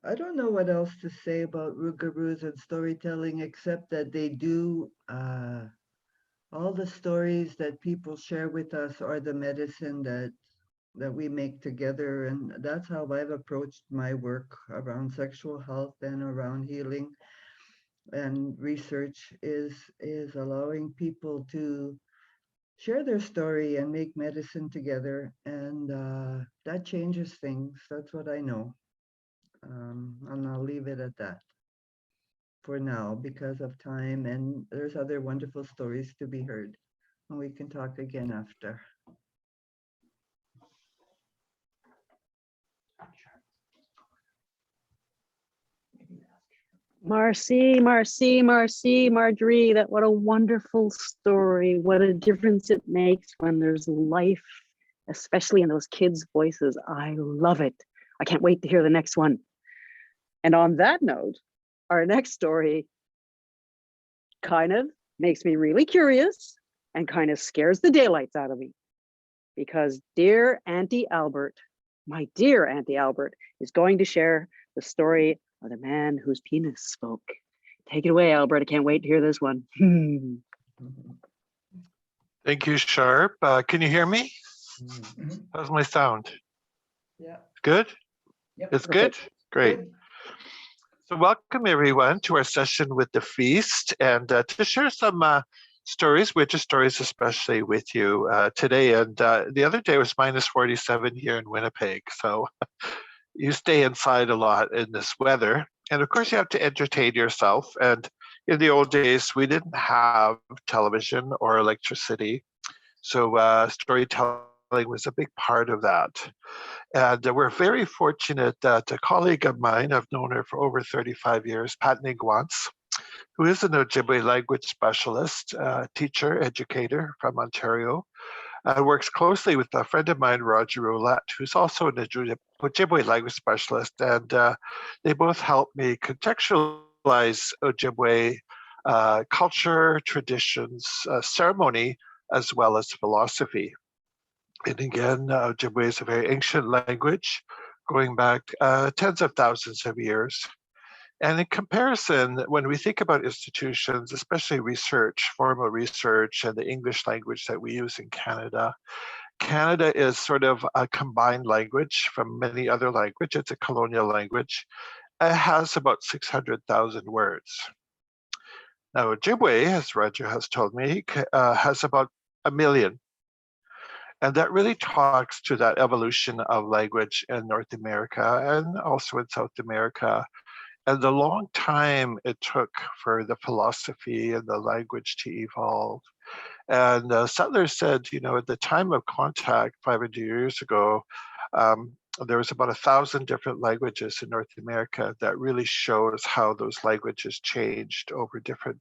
I don't know what else to say about Rougarous and storytelling, except that they do, all the stories that people share with us are the medicine that we make together. And that's how I've approached my work around sexual health and around healing and research is allowing people to share their story and make medicine together. And that changes things. That's what I know. And I'll leave it at that for now because of time. And there's other wonderful stories to be heard. And we can talk again after. Marcy, Marjorie, that what a wonderful story. What a difference it makes when there's life, especially in those kids' voices. I love it. I can't wait to hear the next one. And on that note, our next story kind of makes me really curious and kind of scares the daylights out of me because dear Auntie Albert, my dear Auntie Albert, is going to share the story of the man whose penis spoke. Take it away, Albert. I can't wait to hear this one. Thank you, Sharp. Can you hear me? Mhm. How's my sound? Yeah. Good? Yep. It's good? Great. Good. So welcome everyone to our session with the feast and to share some stories, witches stories especially with you today. And the other day was minus 47 here in Winnipeg. So you stay inside a lot in this weather. And of course you have to entertain yourself. And in the old days, we didn't have television or electricity. So storytelling was a big part of that. And we're very fortunate that a colleague of mine, I've known her for over 35 years, Pat Niguance, who is an Ojibwe language specialist, teacher, educator from Ontario, works closely with a friend of mine, Roger Roulette, who's also an Ojibwe language specialist. And they both help me contextualize Ojibwe culture, traditions, ceremony, as well as philosophy. And again, Ojibwe is a very ancient language going back tens of thousands of years. And in comparison, when we think about institutions, especially research, formal research, and the English language that we use in Canada, Canada is sort of a combined language from many other languages. It's a colonial language. It has about 600,000 words. Now, Ojibwe, as Roger has told me, has about 1 million. And that really talks to that evolution of language in North America and also in South America, and the long time it took for the philosophy and the language to evolve. And settlers said, at the time of contact 500 years ago, there was about 1,000 different languages in North America. That really shows how those languages changed over different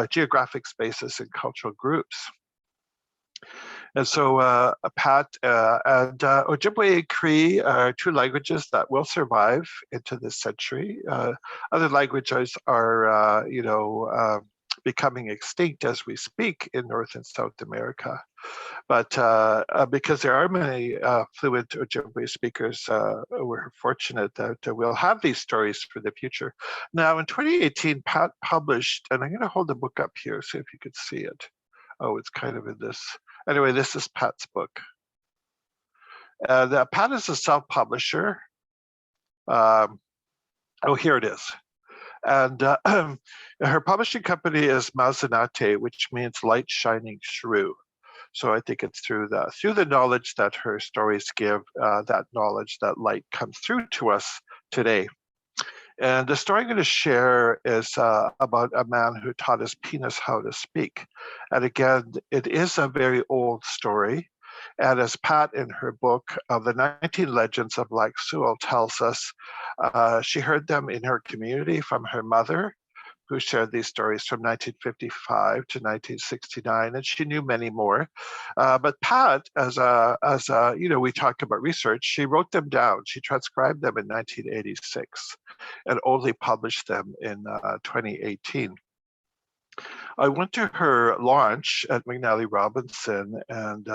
geographic spaces and cultural groups. And so Pat and Ojibwe Cree are two languages that will survive into this century. Other languages are, becoming extinct as we speak in North and South America. But because there are many fluent Ojibwe speakers, we're fortunate that we'll have these stories for the future. Now, in 2018, Pat published, and I'm going to hold the book up here, see if you could see it. Oh, it's kind of in this. Anyway, this is Pat's book. Pat is a self-publisher. Oh, here it is. And her publishing company is Mazanate, which means light shining through. So I think it's through the knowledge that her stories give, that knowledge, that light comes through to us today. And the story I'm going to share is about a man who taught his penis how to speak. And again, it is a very old story. And as Pat in her book, The 19 Legends of Lac Seul, tells us, she heard them in her community from her mother, who shared these stories from 1955 to 1969, and she knew many more. But Pat, as we talk about research, she wrote them down. She transcribed them in 1986 and only published them in 2018. I went to her launch at McNally Robinson, and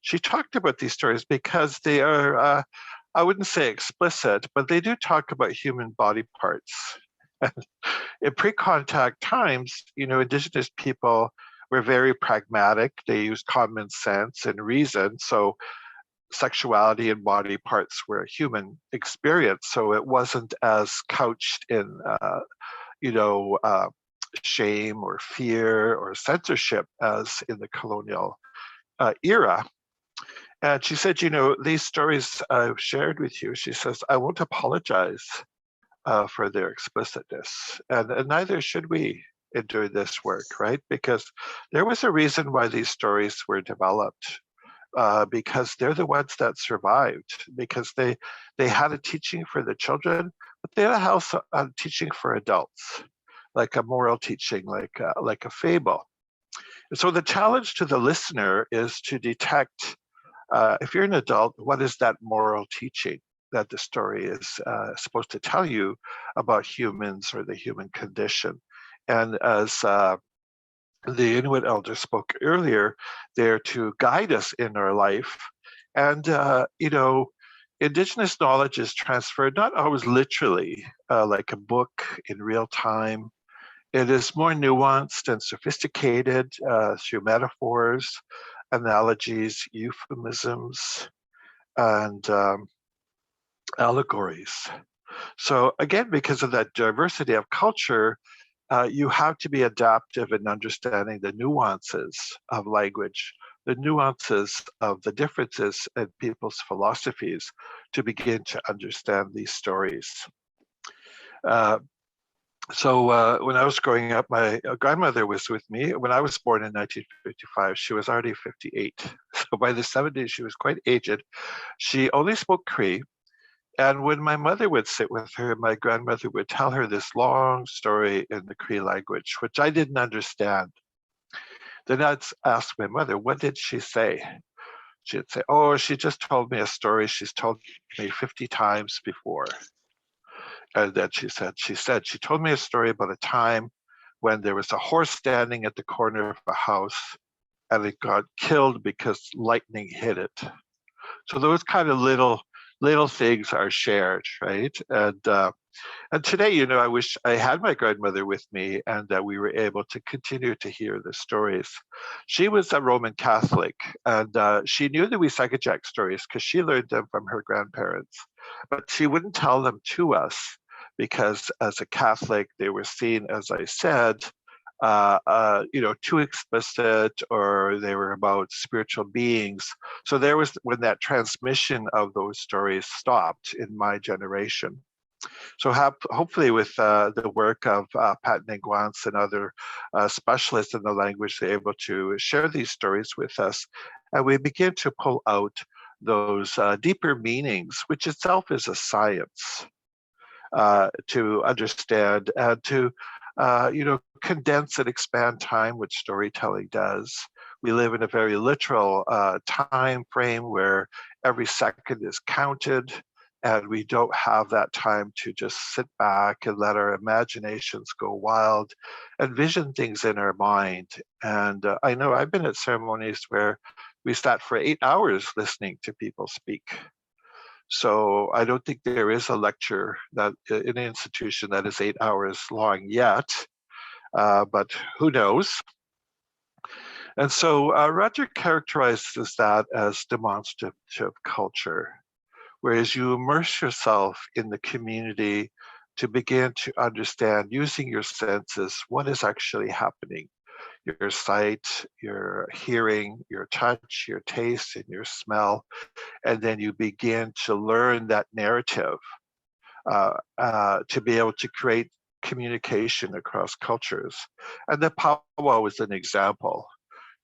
she talked about these stories because they are, I wouldn't say explicit, but they do talk about human body parts. In pre-contact times, Indigenous people were very pragmatic. They used common sense and reason. So sexuality and body parts were a human experience. So it wasn't as couched in, shame or fear or censorship as in the colonial era. And she said, these stories I've shared with you, she says, I won't apologize for their explicitness. And neither should we in doing this work, right? Because there was a reason why these stories were developed, because they're the ones that survived, because they had a teaching for the children, but they had also a teaching for adults, like a moral teaching, like a fable. And so the challenge to the listener is to detect, if you're an adult, what is that moral teaching that the story is supposed to tell you about humans or the human condition. And as the Inuit elder spoke earlier, they're to guide us in our life. And, Indigenous knowledge is transferred not always literally, like a book in real time. It is more nuanced and sophisticated through metaphors, analogies, euphemisms, and allegories. So again, because of that diversity of culture, you have to be adaptive in understanding the nuances of language, the nuances of the differences in people's philosophies to begin to understand these stories. So when I was growing up, my grandmother was with me. When I was born in 1955, she was already 58. So by the 70s, she was quite aged. She only spoke Cree. And when my mother would sit with her, my grandmother would tell her this long story in the Cree language, which I didn't understand. Then I'd ask my mother, what did she say? She'd say, oh, she just told me a story she's told me 50 times before. And then she told me a story about a time when there was a horse standing at the corner of a house and it got killed because lightning hit it. So those kind of little things are shared, right? And And today, you know, I wish I had my grandmother with me and that we were able to continue to hear the stories. She was a Roman Catholic, and she knew the wee Jack stories because she learned them from her grandparents, but she wouldn't tell them to us because as a Catholic, they were seen, as I said, you know, too explicit, or they were about spiritual beings. So there was when that transmission of those stories stopped in my generation. So hopefully with the work of Pat Nguants and other specialists in the language, they're able to share these stories with us. And we begin to pull out those deeper meanings, which itself is a science to understand and to, you know, condense and expand time, which storytelling does. We live in a very literal time frame where every second is counted, and we don't have that time to just sit back and let our imaginations go wild and vision things in our mind. And I know I've been at ceremonies where we sat for 8 hours listening to people speak. So I don't think there is a lecture that in an institution that is 8 hours long yet, but who knows? And so Roger characterizes that as demonstrative culture, whereas you immerse yourself in the community to begin to understand using your senses what is actually happening. Your sight, your hearing, your touch, your taste, and your smell. And then you begin to learn that narrative to be able to create communication across cultures. And the powwow is an example.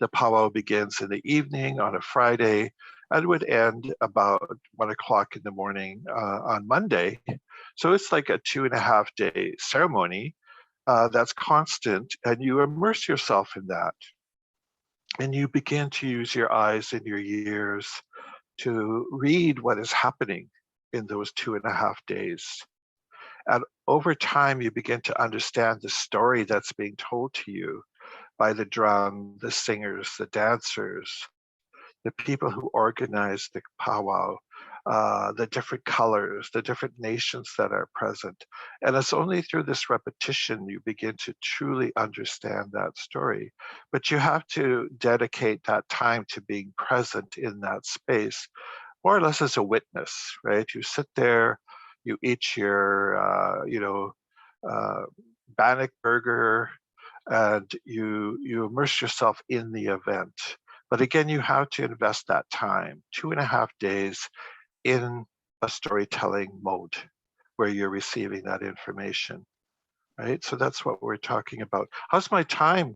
The powwow begins in the evening on a Friday and would end about 1 o'clock in the morning on Monday. So it's like a 2.5 day ceremony that's constant, and you immerse yourself in that. And you begin to use your eyes and your ears to read what is happening in those 2.5 days. And over time, you begin to understand the story that's being told to you by the drum, the singers, the dancers, the people who organize the powwow, the different colors, the different nations that are present. And it's only through this repetition you begin to truly understand that story. But you have to dedicate that time to being present in that space, more or less as a witness, right? You sit there, you eat your, you know, bannock burger, and you immerse yourself in the event. But again, you have to invest that time, 2.5 days in a storytelling mode where you're receiving that information, right? So that's what we're talking about. How's my time?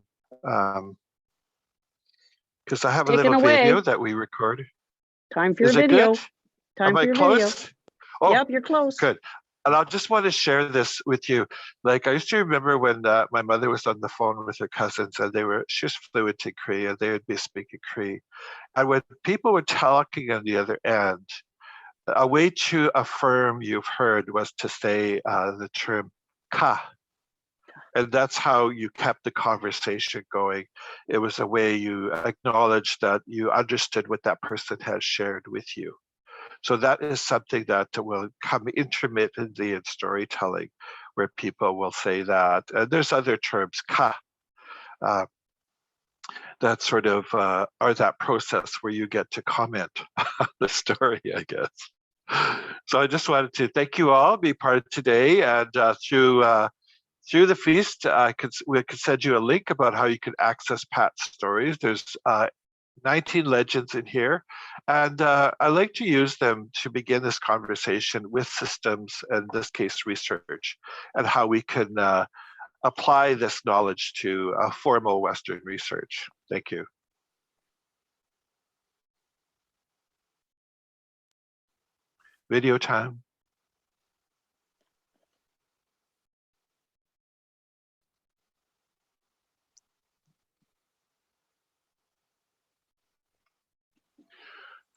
Because I have a Taken little video away. that we recorded. Time for your Is it video. good? Time Am for I your video. close? Oh, Yep, you're close. good. And I just want to share this with you. Like I used to remember when my mother was on the phone with her cousins, and she was fluent in Cree, and they would be speaking Cree. And when people were talking on the other end, a way to affirm you've heard was to say the term ka. And that's how you kept the conversation going. It was a way you acknowledged that you understood what that person has shared with you. So that is something that will come intermittently in storytelling, where people will say that. And there's other terms, ka, that sort of are that process where you get to comment on the story, I guess. So I just wanted to thank you all, be part of today, and through the feast, we could send you a link about how you can access Pat's stories. There's 19 legends in here, and I like to use them to begin this conversation with systems, in this case research, and how we can apply this knowledge to formal Western research. Thank you. Video time.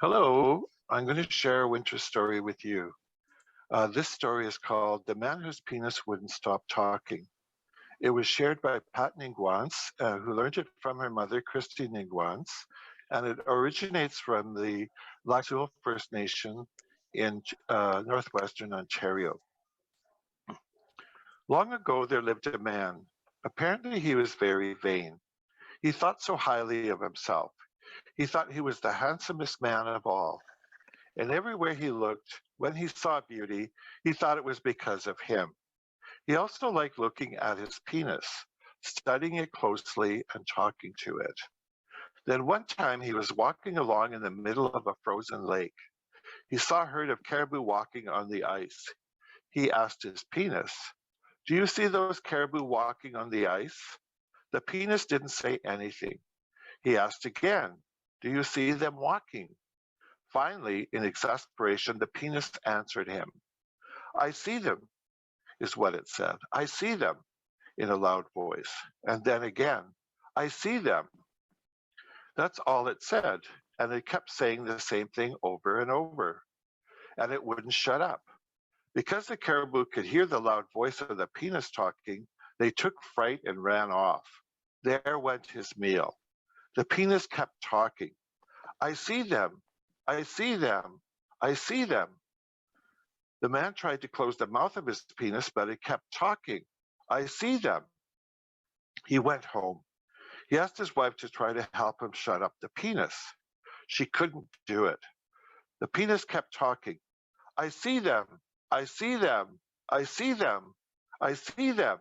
Hello, I'm going to share a winter story with you. This story is called The Man Whose Penis Wouldn't Stop Talking. It was shared by Pat Nguants, who learned it from her mother, Christy Nguants, and it originates from the Lac First Nation in northwestern Ontario. Long ago there lived a man. Apparently he was very vain. He thought so highly of himself. He thought he was the handsomest man of all. And everywhere he looked, when he saw beauty, he thought it was because of him. He also liked looking at his penis, studying it closely and talking to it. Then one time he was walking along in the middle of a frozen lake. He saw a herd of caribou walking on the ice. He asked his penis, "Do you see those caribou walking on the ice?" The penis didn't say anything. He asked again, "Do you see them walking?" Finally, in exasperation, the penis answered him. "I see them," is what it said. "I see them," in a loud voice. And then again, "I see them." That's all it said. And it kept saying the same thing over and over. And it wouldn't shut up. Because the caribou could hear the loud voice of the penis talking, they took fright and ran off. There went his meal. The penis kept talking. "I see them. I see them. I see them." The man tried to close the mouth of his penis, but it kept talking. "I see them." He went home. He asked his wife to try to help him shut up the penis. She couldn't do it. The penis kept talking. "I see them. I see them. I see them. I see them."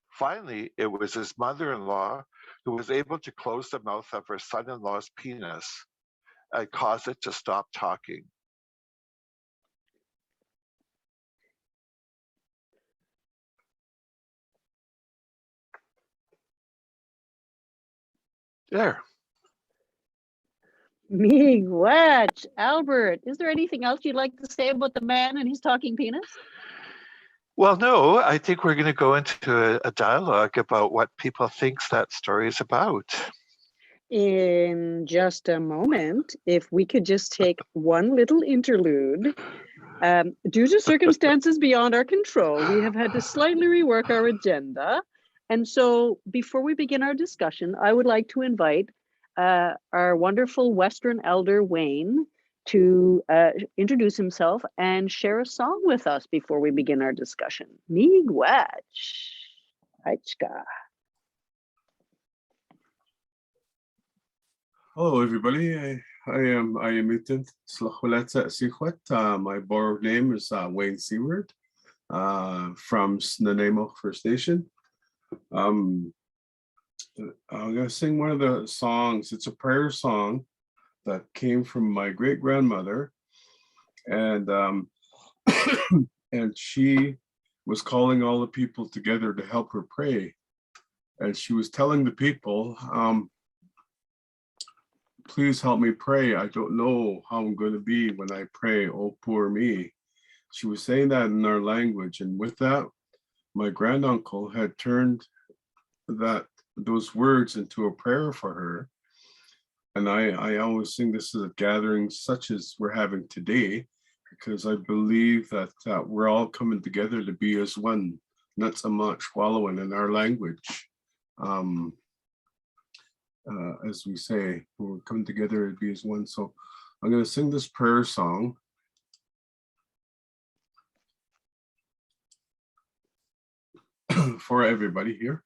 Finally, it was his mother-in-law who was able to close the mouth of her son-in-law's penis and cause it to stop talking. There. Miigwech, Albert, is there anything else you'd like to say about the man and his talking penis? Well, no, I think we're going to go into a dialogue about what people think that story is about. In just a moment, if we could just take one little interlude. Due to circumstances beyond our control, we have had to slightly rework our agenda. And so before we begin our discussion, I would like to invite our wonderful Western elder, Wayne, to introduce himself and share a song with us before we begin our discussion. Miigwech. Aichka. Hello, everybody. I am Iamitan Slachwaleta Sichwet. My borrowed name is Wayne Seward from Nanaimo First Nation. I'm going to sing one of the songs. It's a prayer song that came from my great-grandmother. And, and she was calling all the people together to help her pray. And she was telling the people, "Please help me pray. I don't know how I'm going to be when I pray. Oh, poor me." She was saying that in our language. And with that, my granduncle had turned those words into a prayer for her. And I always sing this at gatherings such as we're having today, because I believe that we're all coming together to be as one, not so much wallowing in our language. As we say, we're coming together to be as one. So I'm going to sing this prayer song. For everybody here.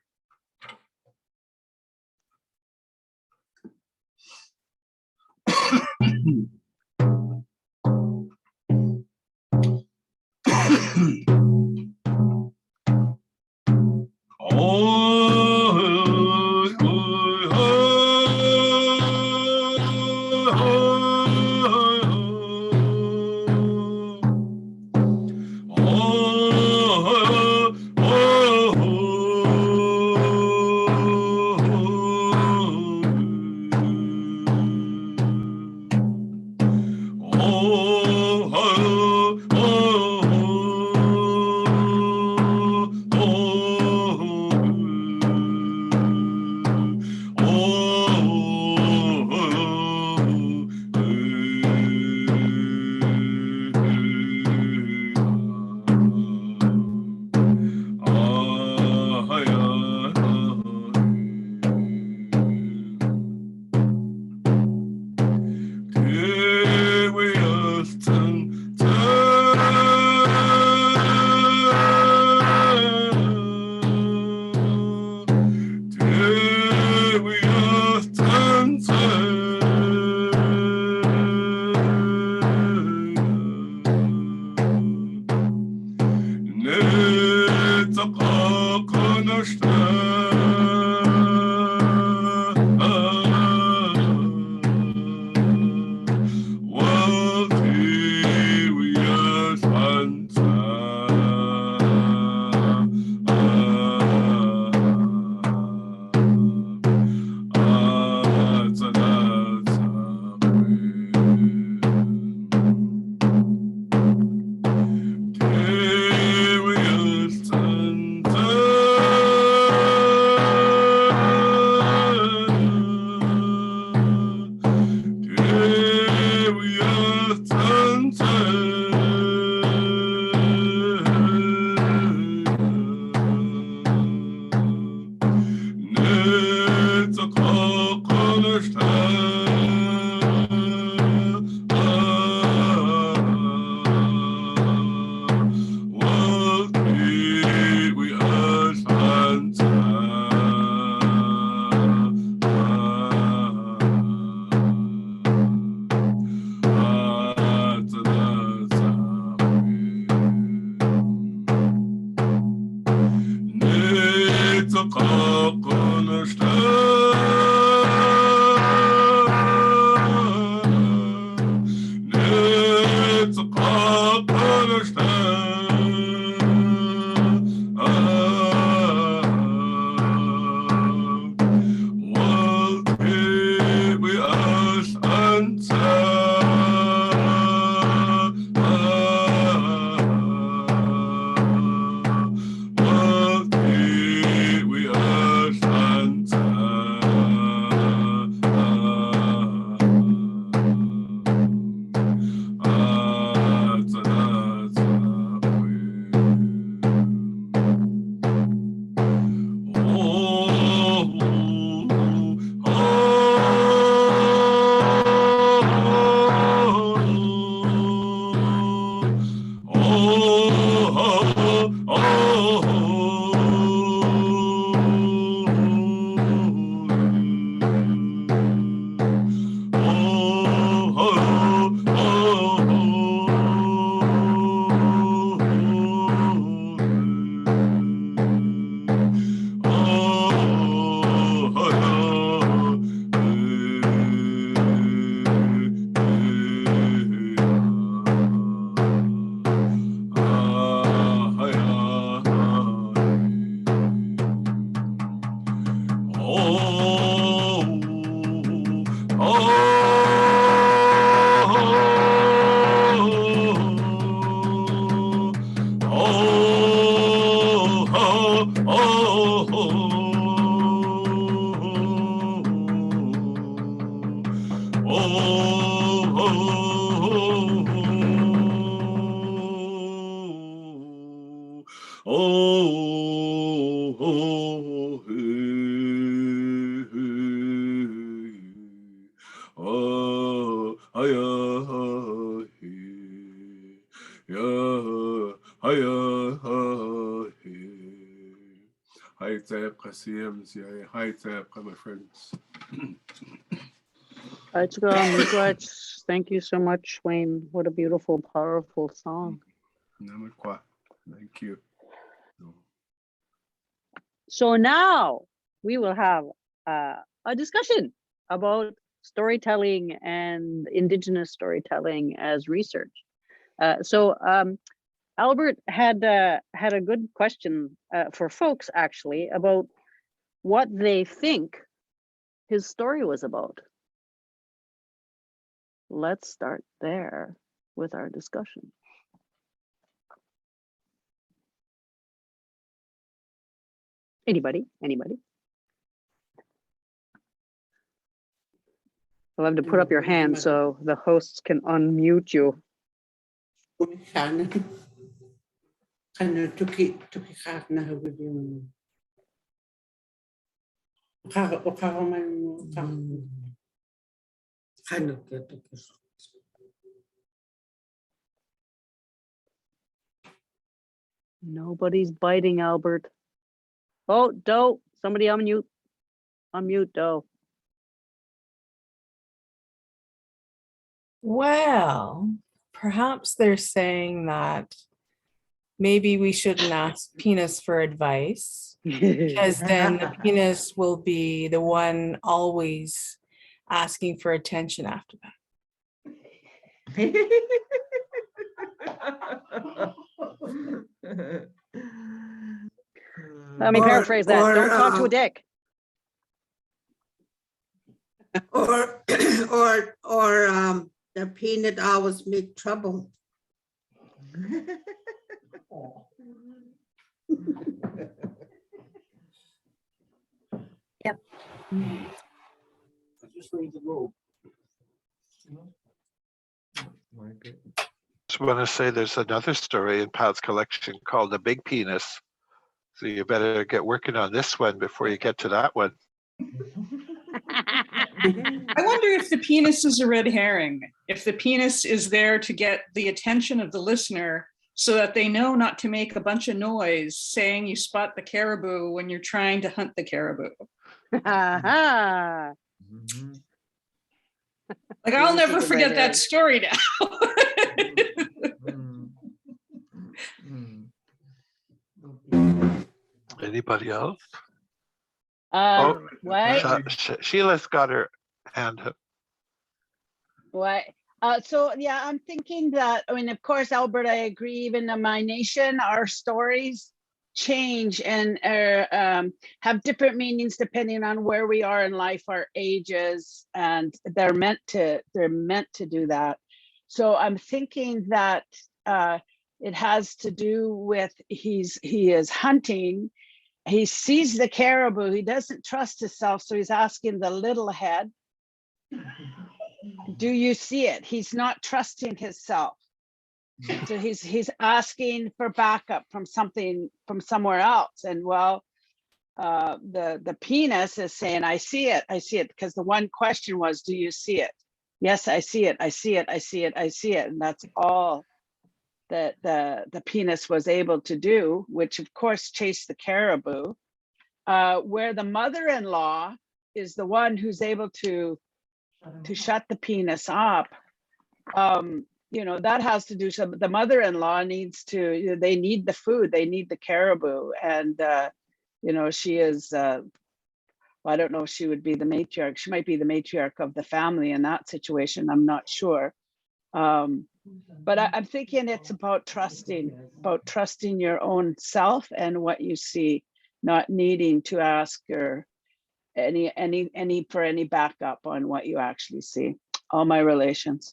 Hi, Tzepka, my friends. Miigwech. Thank you so much, Wayne. What a beautiful, powerful song. Namakwa. Thank you. So now we will have a discussion about storytelling and Indigenous storytelling as research. Albert had a good question for folks actually about what they think his story was about. Let's start there with our discussion. Anybody? You'll have to put up your hand so the hosts can unmute you. Nobody's biting, Albert. Oh, Doe, somebody unmute. Unmute, Doe. Well, perhaps they're saying that maybe we shouldn't ask penis for advice, because then the penis will be the one always asking for attention after that. Let me paraphrase that. Don't talk to a dick. Or the peanut always make trouble. Yep. Just read the rule. Just want to say there's another story in Pat's collection called The Big Penis. So you better get working on this one before you get to that one. I wonder if the penis is a red herring, if the penis is there to get the attention of the listener so that they know not to make a bunch of noise saying you spot the caribou when you're trying to hunt the caribou. Aha. Mhm. Like, I'll Penis is never a forget red that herring. story now. Mm. Mm. Anybody else? Oh, What? Sheila's got her hand up. What? So yeah, I'm thinking that, I mean, of course, Albert, I agree, even in my nation, our stories change and have different meanings depending on where we are in life, our ages, and they're meant to do that. So I'm thinking that it has to do with he is hunting. He sees the caribou. He doesn't trust himself, so he's asking the little head, do you see it? He's not trusting himself. So he's asking for backup from somewhere else. And well, the penis is saying, I see it, because the one question was, do you see it? Yes, I see it, I see it, I see it, I see it. And that's all that the penis was able to do, which of course chased the caribou. Where the mother-in-law is the one who's able to shut the penis up. You know, that has to do, so the mother-in-law needs to, they need the food, they need the caribou. And, you know, she is, well, I don't know if she would be the matriarch. She might be the matriarch of the family in that situation. I'm not sure. But I'm thinking it's about trusting your own self and what you see, not needing to ask or any backup on what you actually see. All my relations.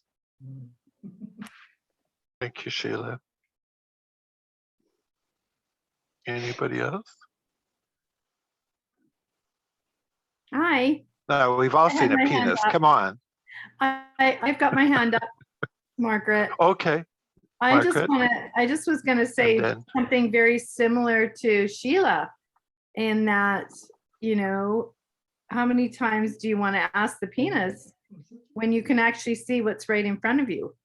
Thank you, Sheila. Anybody else? Hi. No, we've all I had seen a my hand penis. up. Come on. I've got my hand up, Margaret. Okay. I just Margaret. was gonna say then- something very similar to Sheila, in that, you know, how many times do you want to ask the penis when you can actually see what's right in front of you,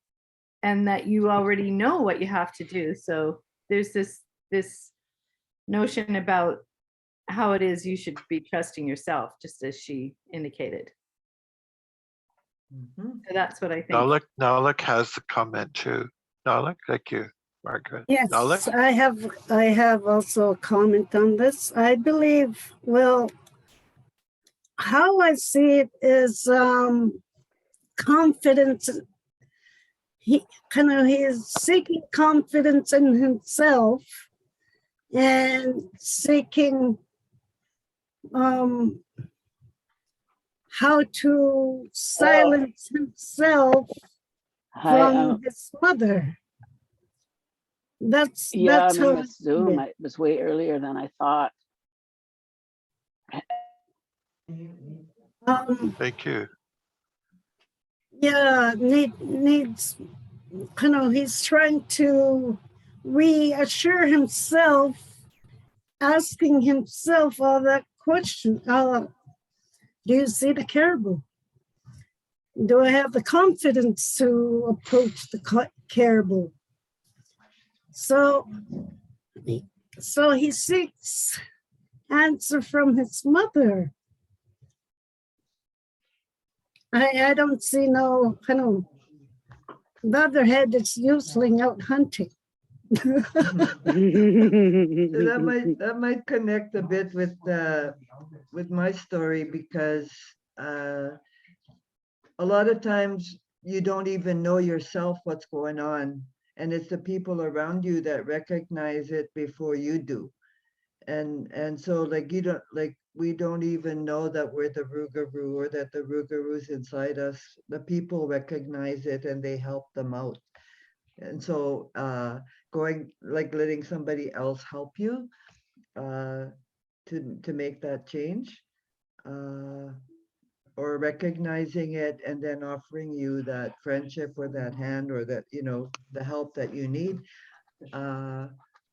and that you already know what you have to do? So there's this notion about how it is you should be trusting yourself, just as she indicated. Mhm. So that's what I think. Nalek has a comment too. Nalek, thank you, Margaret. Yes, Nalek? I have also a comment on this. I believe, well, how I see it is confidence. He is seeking confidence in himself and seeking how to silence himself from his mother. That's I'm in how the Zoom. It was way earlier than I thought. Thank you. Yeah, needs he's trying to reassure himself, asking himself all that question. Do you see the caribou? Do I have the confidence to approach the caribou? So he seeks answer from his mother. I don't see no the other head is usually out hunting. So that might connect a bit with my story, because a lot of times you don't even know yourself what's going on, and it's the people around you that recognize it before you do. And so like we don't even know that we're the Rougarou, or that the Rougarou's inside us. The people recognize it and they help them out. And so letting somebody else help you to make that change, or recognizing it and then offering you that friendship or that hand, or that, the help that you need,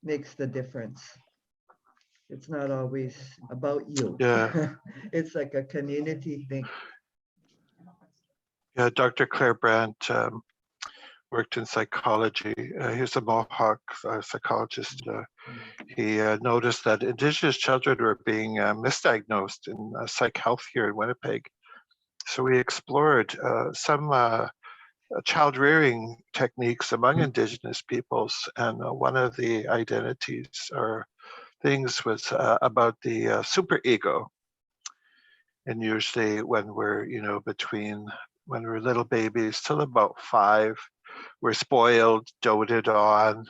makes the difference. It's not always about you. Yeah. It's like a community thing. Yeah, Dr. Claire Brandt worked in psychology. He's a Mohawk psychologist. He noticed that Indigenous children were being misdiagnosed in psych health here in Winnipeg. So we explored some child rearing techniques among Indigenous peoples, and one of the identities or things was about the super ego. And usually when we're, when we're little babies till about 5, we're spoiled, doted on,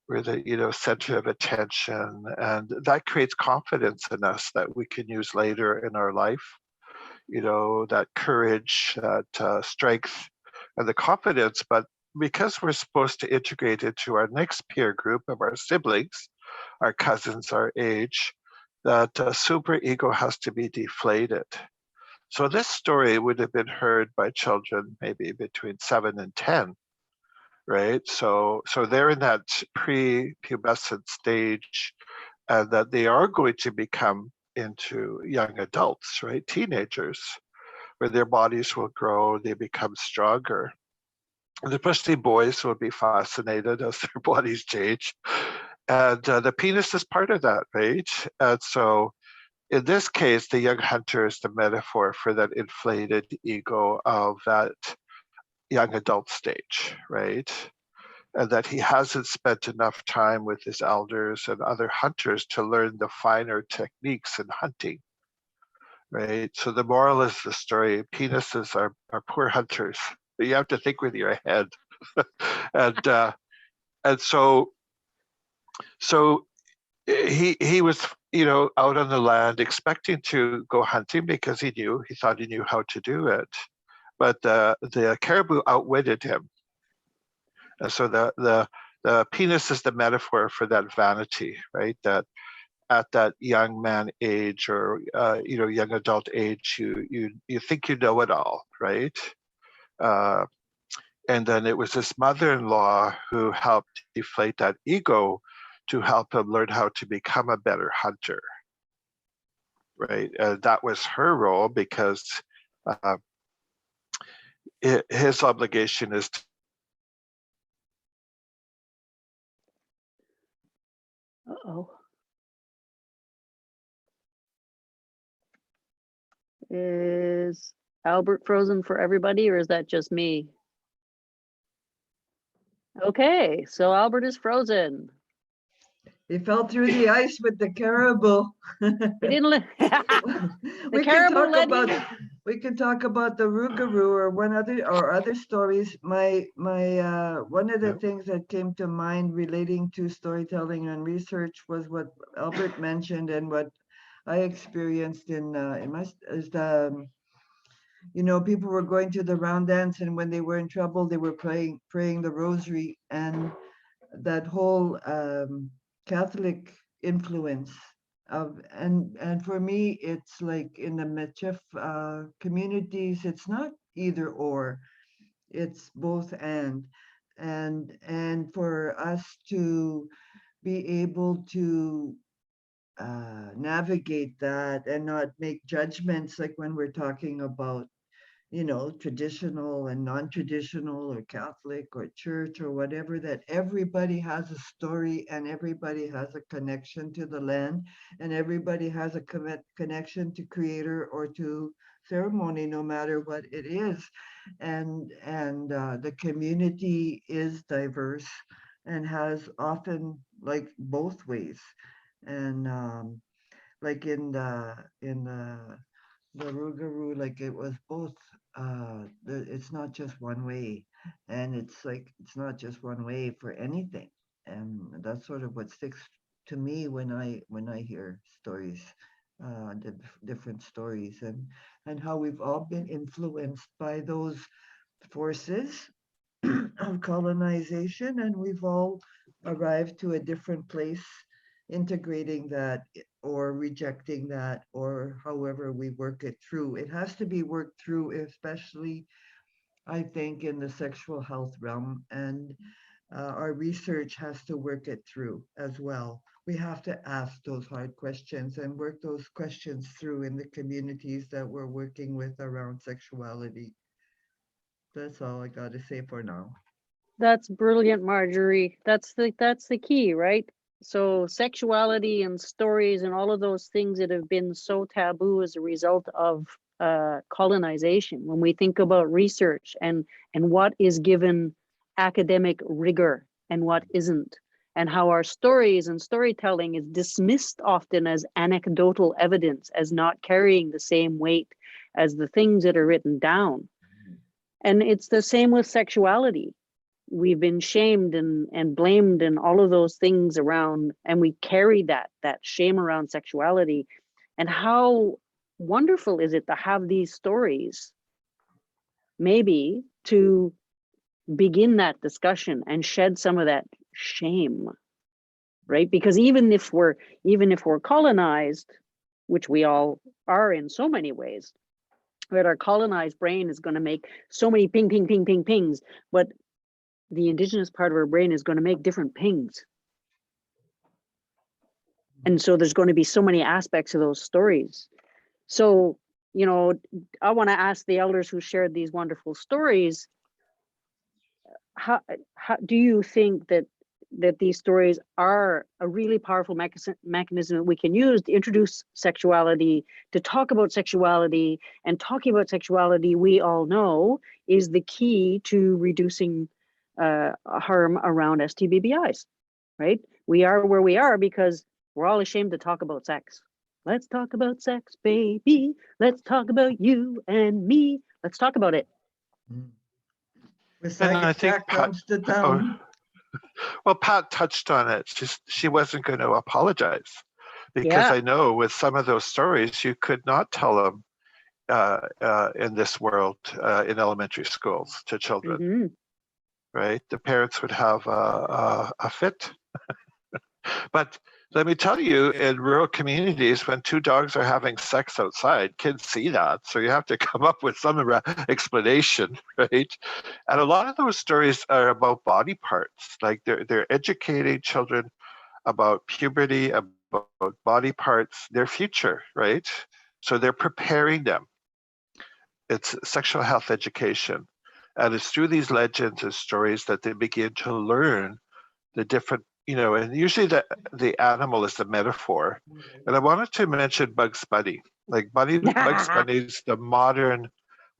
we're the, center of attention. And that creates confidence in us that we can use later in our life, that courage, that strength, and the confidence. But because we're supposed to integrate into our next peer group of our siblings, our cousins, our age, that super ego has to be deflated. So this story would have been heard by children maybe between 7 and 10, right? So they're in that pre-pubescent stage, and that they are going to become into young adults, right? Teenagers, where their bodies will grow, they become stronger. And especially boys will be fascinated as their bodies change. And the penis is part of that, right? And so in this case, the young hunter is the metaphor for that inflated ego of that young adult stage, right? And that he hasn't spent enough time with his elders and other hunters to learn the finer techniques in hunting, right? So the moral is the story, penises are poor hunters. You have to think with your head. and so he was, out on the land expecting to go hunting because he thought he knew how to do it. But the caribou outwitted him. And so the penis is the metaphor for that vanity, right? That at that young man age or young adult age, you think you know it all, right? And then it was his mother-in-law who helped deflate that ego to help him learn how to become a better hunter, right? That was her role because uh, his obligation is to Uh-oh. Is Albert frozen for everybody, or is that just me? Okay, so Albert is frozen. He fell through the ice with the caribou. He didn't let we can caribou talk led about him. we can talk about the Rougarou or other stories. My one of the things that came to mind relating to storytelling and research was what Albert mentioned and what I experienced in my is the people were going to the round dance, and when they were in trouble, they were praying the rosary, and that whole Catholic influence of and for me, it's like in the Metchef communities, it's not either or, it's both and for us to be able to navigate that and not make judgments like when we're talking about traditional and non-traditional or Catholic or church or whatever, that everybody has a story and everybody has a connection to the land and everybody has a connection to creator or to ceremony, no matter what it is. And the community is diverse and has often like both ways. And like in the Rougarou, like it was both. It's not just one way, and it's like it's not just one way for anything, and that's sort of what sticks to me when I hear stories, different stories, and how we've all been influenced by those forces of colonization, and we've all arrived to a different place, integrating that or rejecting that, or however we work it through. It has to be worked through, especially, I think, in the sexual health realm. And our research has to work it through as well. We have to ask those hard questions and work those questions through in the communities that we're working with around sexuality. That's all I got to say for now. That's brilliant, Marjorie. That's the key, right? So sexuality and stories and all of those things that have been so taboo as a result of colonization. When we think about research and what is given academic rigor and what isn't, and how our stories and storytelling is dismissed often as anecdotal evidence, as not carrying the same weight as the things that are written down. And it's the same with sexuality. We've been shamed and blamed and all of those things around, and we carry that shame around sexuality. And how wonderful is it to have these stories, maybe to begin that discussion and shed some of that shame, right? Because even if we're colonized, which we all are in so many ways, right? Our colonized brain is going to make so many ping, ping, ping, ping, pings, but the indigenous part of our brain is going to make different pings. And so there's going to be so many aspects of those stories. So, you know, I want to ask the elders who shared these wonderful stories, how do you think that these stories are a really powerful mechanism that we can use to introduce sexuality, to talk about sexuality, and talking about sexuality, we all know, is the key to reducing harm around STBBIs, right? We are where we are because we're all ashamed to talk about sex. Let's talk about sex, baby. Let's talk about you and me. Let's talk about it. With And I think Jack Pat, comes to town. well, Pat touched on it. She wasn't going to apologize because I know with some of those stories, you could not tell them in this world in elementary schools to children, right? The parents would have a fit. But let me tell you, in rural communities, when two dogs are having sex outside, kids see that. So you have to come up with some explanation, right? And a lot of those stories are about body parts. Like they're educating children about puberty, about body parts, their future, right? So they're preparing them. It's sexual health education. And it's through these legends and stories that they begin to learn the different, and usually the animal is the metaphor. And I wanted to mention Bugs Bunny. Like Bugs Bunny's the modern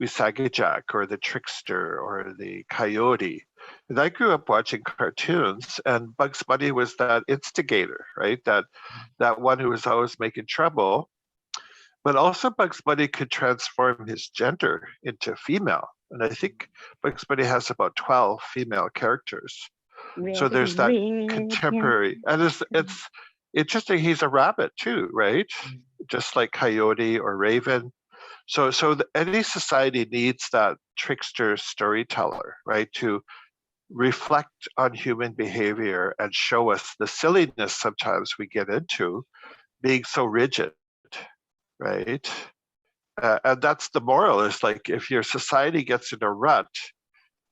Wisagajak or the trickster or the coyote. And I grew up watching cartoons, and Bugs Bunny was that instigator, right? That one who was always making trouble. But also Bugs Bunny could transform his gender into female. And I think Bugs Bunny has about 12 female characters. So there's that contemporary, and it's interesting. He's a rabbit too, right? Just like Coyote or Raven. So any society needs that trickster storyteller, right, to reflect on human behavior and show us the silliness sometimes we get into being so rigid, right? And that's the moral. Is like if your society gets in a rut,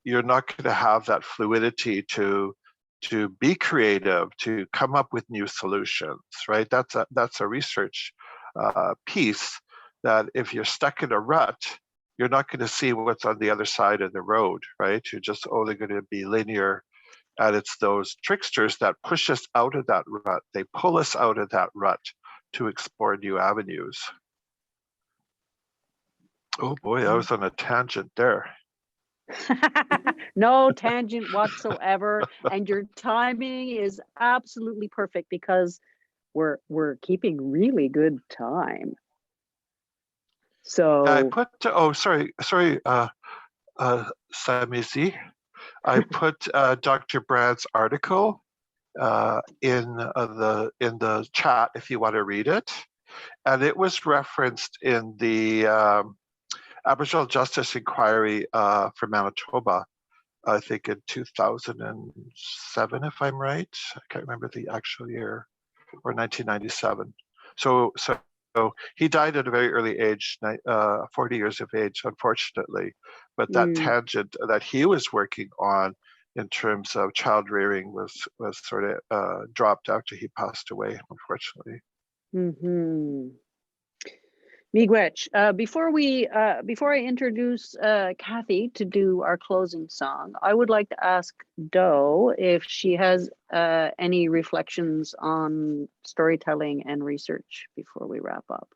you're not going to have that fluidity to be creative, to come up with new solutions, right? That's a research piece that if you're stuck in a rut, you're not going to see what's on the other side of the road, right? You're just only going to be linear. And it's those tricksters that push us out of that rut. They pull us out of that rut to explore new avenues. Oh boy, I was on a tangent there. No tangent whatsoever, and your timing is absolutely perfect because we're keeping really good time. So I put Samisi, I put Dr. Brad's article in the chat if you want to read it, and it was referenced in the Aboriginal Justice Inquiry for Manitoba, I think in 2007, if I'm right. I can't remember the actual year, or 1997. So he died at a very early age, 40 years of age, unfortunately. But that tangent that he was working on in terms of child rearing was sort of dropped after he passed away, unfortunately. Mm-hmm. Miigwech, before I introduce Kathy to do our closing song, I would like to ask Doe if she has any reflections on storytelling and research before we wrap up.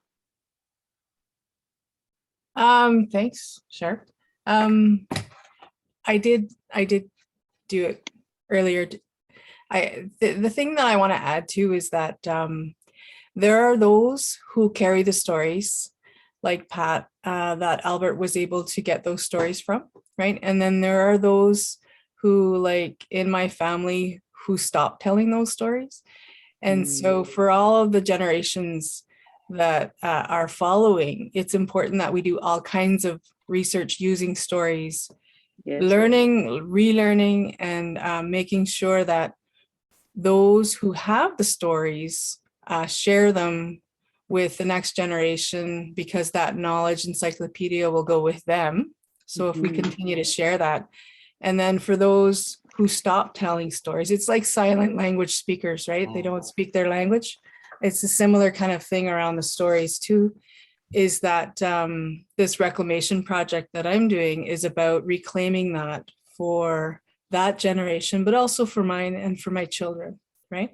Thanks, Sharp. I did do it earlier. The thing that I want to add to is that there are those who carry the stories, like Pat, that Albert was able to get those stories from, right? And then there are those who, like in my family, who stopped telling those stories. And so for all of the generations that are following, it's important that we do all kinds of research using stories, learning, relearning, and making sure that those who have the stories share them with the next generation, because that knowledge encyclopedia will go with them. So if we continue to share that, and then for those who stop telling stories, it's like silent language speakers, right? They don't speak their language. It's a similar kind of thing around the stories too, is that this reclamation project that I'm doing is about reclaiming that for that generation, but also for mine and for my children, right?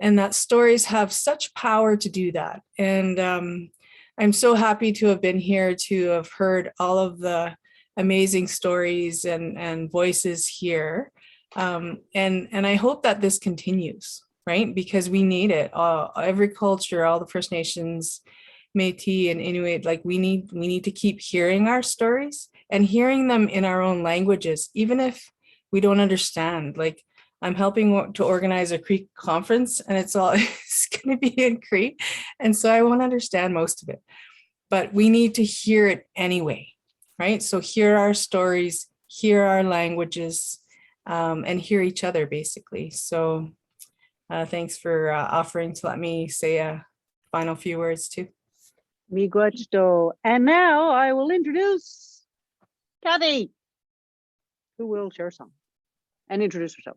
And that stories have such power to do that. And I'm so happy to have been here, to have heard all of the amazing stories and voices here. And I hope that this continues, right? Because we need it. Every culture, all the First Nations, Métis and Inuit, like we need to keep hearing our stories and hearing them in our own languages, even if we don't understand. Like I'm helping to organize a Cree conference, and it's going to be in Cree, and so I won't understand most of it, but we need to hear it anyway, right? So hear our stories, hear our languages, and hear each other basically. So thanks for offering to let me say a final few words too. Miigwech Doe. And now I will introduce Kathy, who will share a song and introduce herself.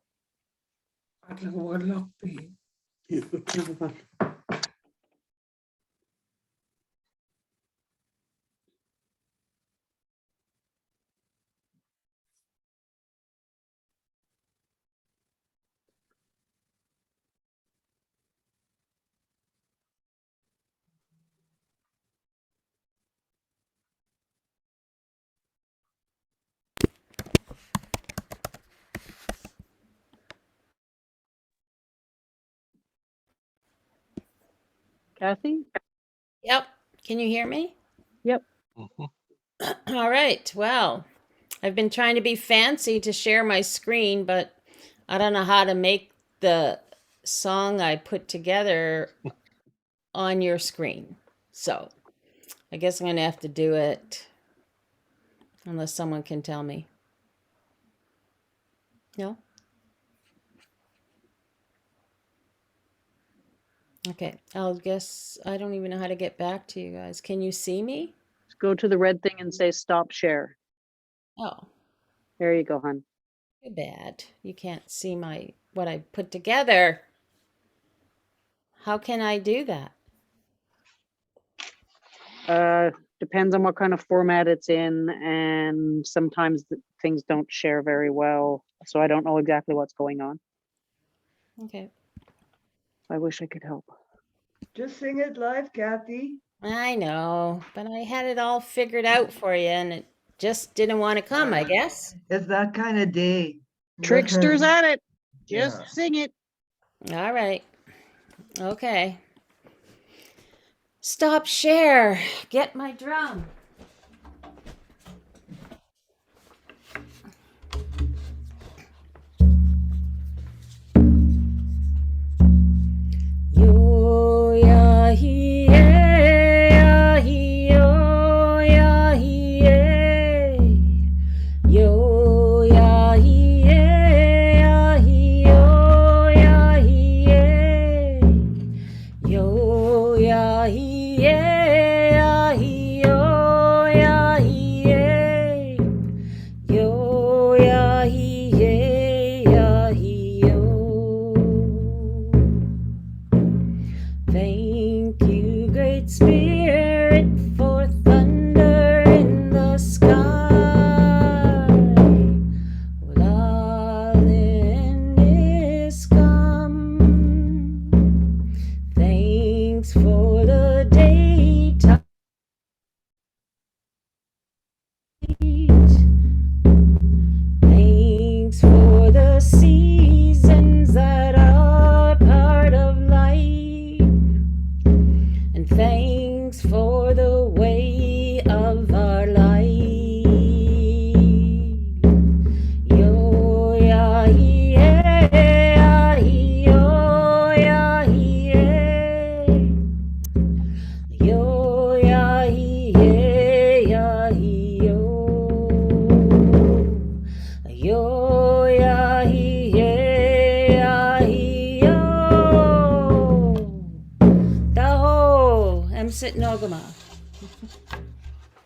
Kathy? Yep. Can you hear me? Yep. All right. Well, I've been trying to be fancy to share my screen, but I don't know how to make the song I put together on your screen. So I guess I'm going to have to do it unless someone can tell me. No? Okay. I'll guess I don't even know how to get back to you guys. Can you see me? Just go to the red thing and say stop share. Oh. There you go, hon. Too bad. You can't see what I put together. How can I do that? Depends on what kind of format it's in, and sometimes things don't share very well. So I don't know exactly what's going on. Okay. I wish I could help. Just sing it live, Kathy. I know, but I had it all figured out for you, and it just didn't want to come, I guess. It's that kind of day. Tricksters at it. Just Yeah. sing it. All right. Okay. Stop share. Get my drum. Yo ya hi ya yo ya hi yo ya hi yo ya hi yo ya hi yo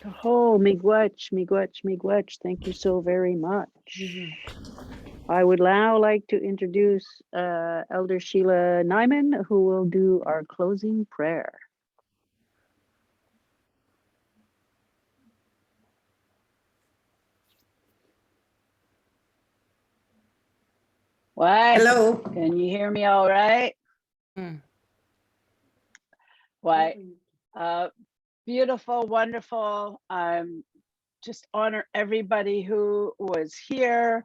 Oh, miigwech, miigwech, miigwech. Thank you so very much. I would now like to introduce Elder Sheila Nyman, who will do our closing prayer. Why? Hello. Can you hear me all right? Why? Beautiful, wonderful. Just honor everybody who was here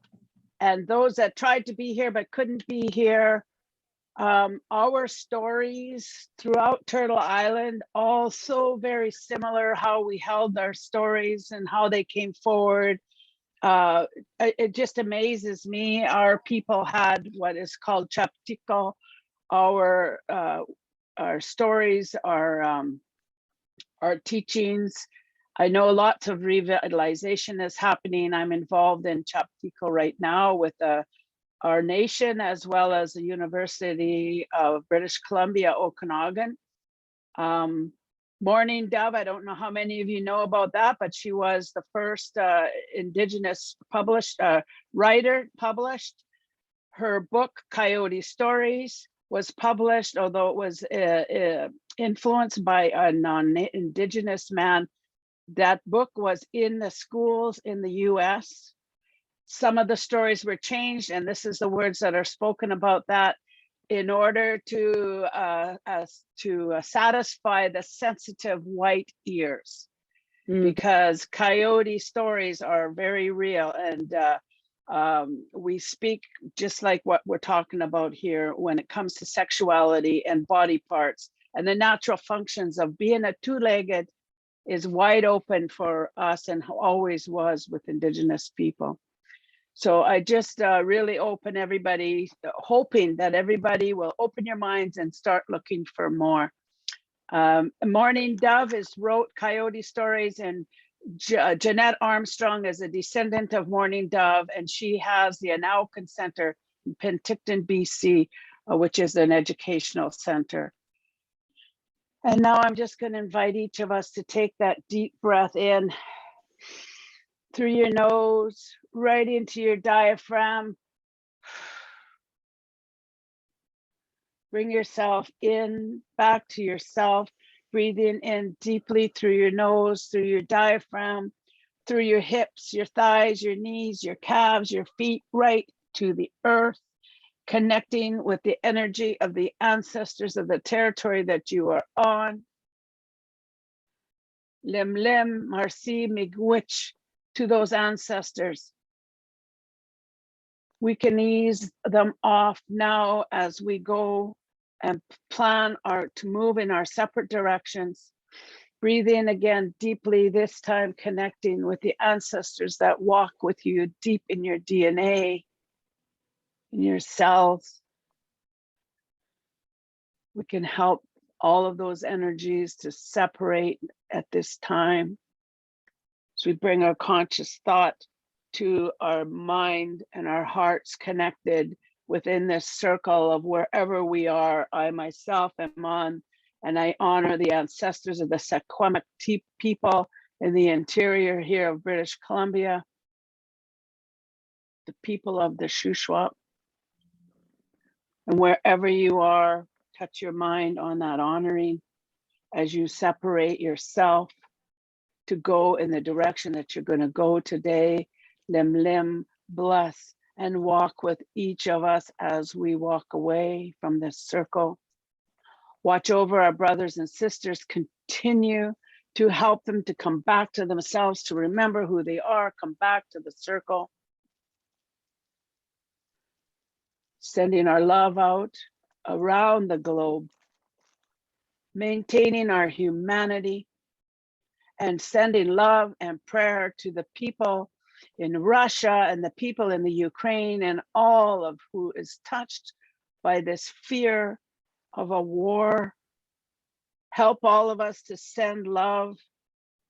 and those that tried to be here but couldn't be here. Our stories throughout Turtle Island, all so very similar, how we held our stories and how they came forward. It just amazes me. Our people had what is called chaptiko, our stories, our teachings. I know lots of revitalization is happening. I'm involved in chaptiko right now with our nation, as well as the University of British Columbia, Okanagan. Morning Dove, I don't know how many of you know about that, but she was the first Indigenous writer published. Her book, Coyote Stories, was published, although it was influenced by a non-Indigenous man. That book was in the schools in the US. Some of the stories were changed, and this is the words that are spoken about that, in order to satisfy the sensitive white ears, because coyote stories are very real, and we speak just like what we're talking about here when it comes to sexuality and body parts, and the natural functions of being a two-legged is wide open for us and always was with Indigenous people. So I just really open everybody, hoping that everybody will open your minds and start looking for more. Morning Dove wrote Coyote Stories, and Jeanette Armstrong is a descendant of Morning Dove, and she has the Anaukan Center in Penticton, BC, which is an educational center. And now I'm just going to invite each of us to take that deep breath in through your nose, right into your diaphragm. Bring yourself in, back to yourself, breathing in deeply through your nose, through your diaphragm, through your hips, your thighs, your knees, your calves, your feet, right to the earth, connecting with the energy of the ancestors of the territory that you are on. Lim Lim, Marci, Miigwech, to those ancestors. We can ease them off now as we go and plan to move in our separate directions. Breathe in again deeply, this time connecting with the ancestors that walk with you deep in your DNA, in your cells. We can help all of those energies to separate at this time. So we bring our conscious thought to our mind and our hearts connected within this circle of wherever we are. I myself am on, and I honor the ancestors of the Secwepemc people in the interior here of British Columbia, the people of the Shuswap. And wherever you are, touch your mind on that honoring as you separate yourself to go in the direction that you're going to go today. Lim Lim, bless and walk with each of us as we walk away from this circle. Watch over our brothers and sisters. Continue to help them to come back to themselves, to remember who they are, come back to the circle. Sending our love out around the globe, maintaining our humanity, and sending love and prayer to the people in Russia and the people in the Ukraine and all of who is touched by this fear of a war. Help all of us to send love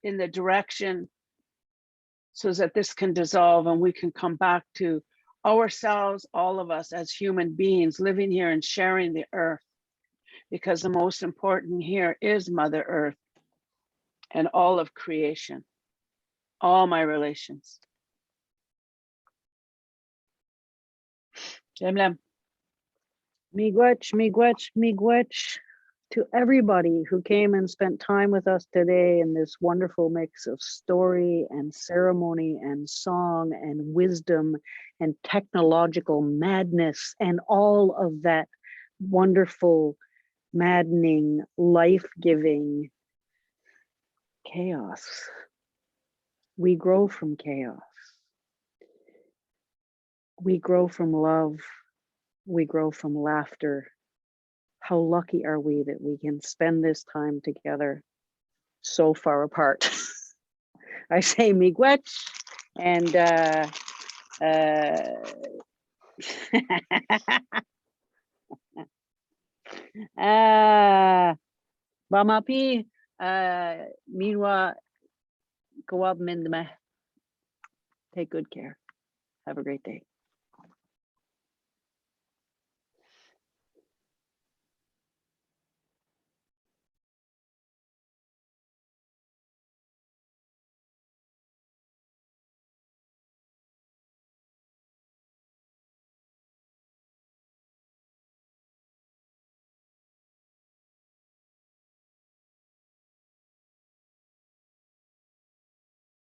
in the direction so that this can dissolve and we can come back to ourselves, all of us as human beings living here and sharing the earth, because the most important here is Mother Earth and all of creation. all my relations. Lem. Miigwech, miigwech, miigwech to everybody who came and spent time with us today in this wonderful mix of story and ceremony and song and wisdom and technological madness and all of that wonderful, maddening, life-giving chaos. We grow from chaos. We grow from love. We grow from laughter. How lucky are we that we can spend this time together so far apart? I say miigwech and Bamapi Minwa Kawab Mindme. Take good care. Have a great day.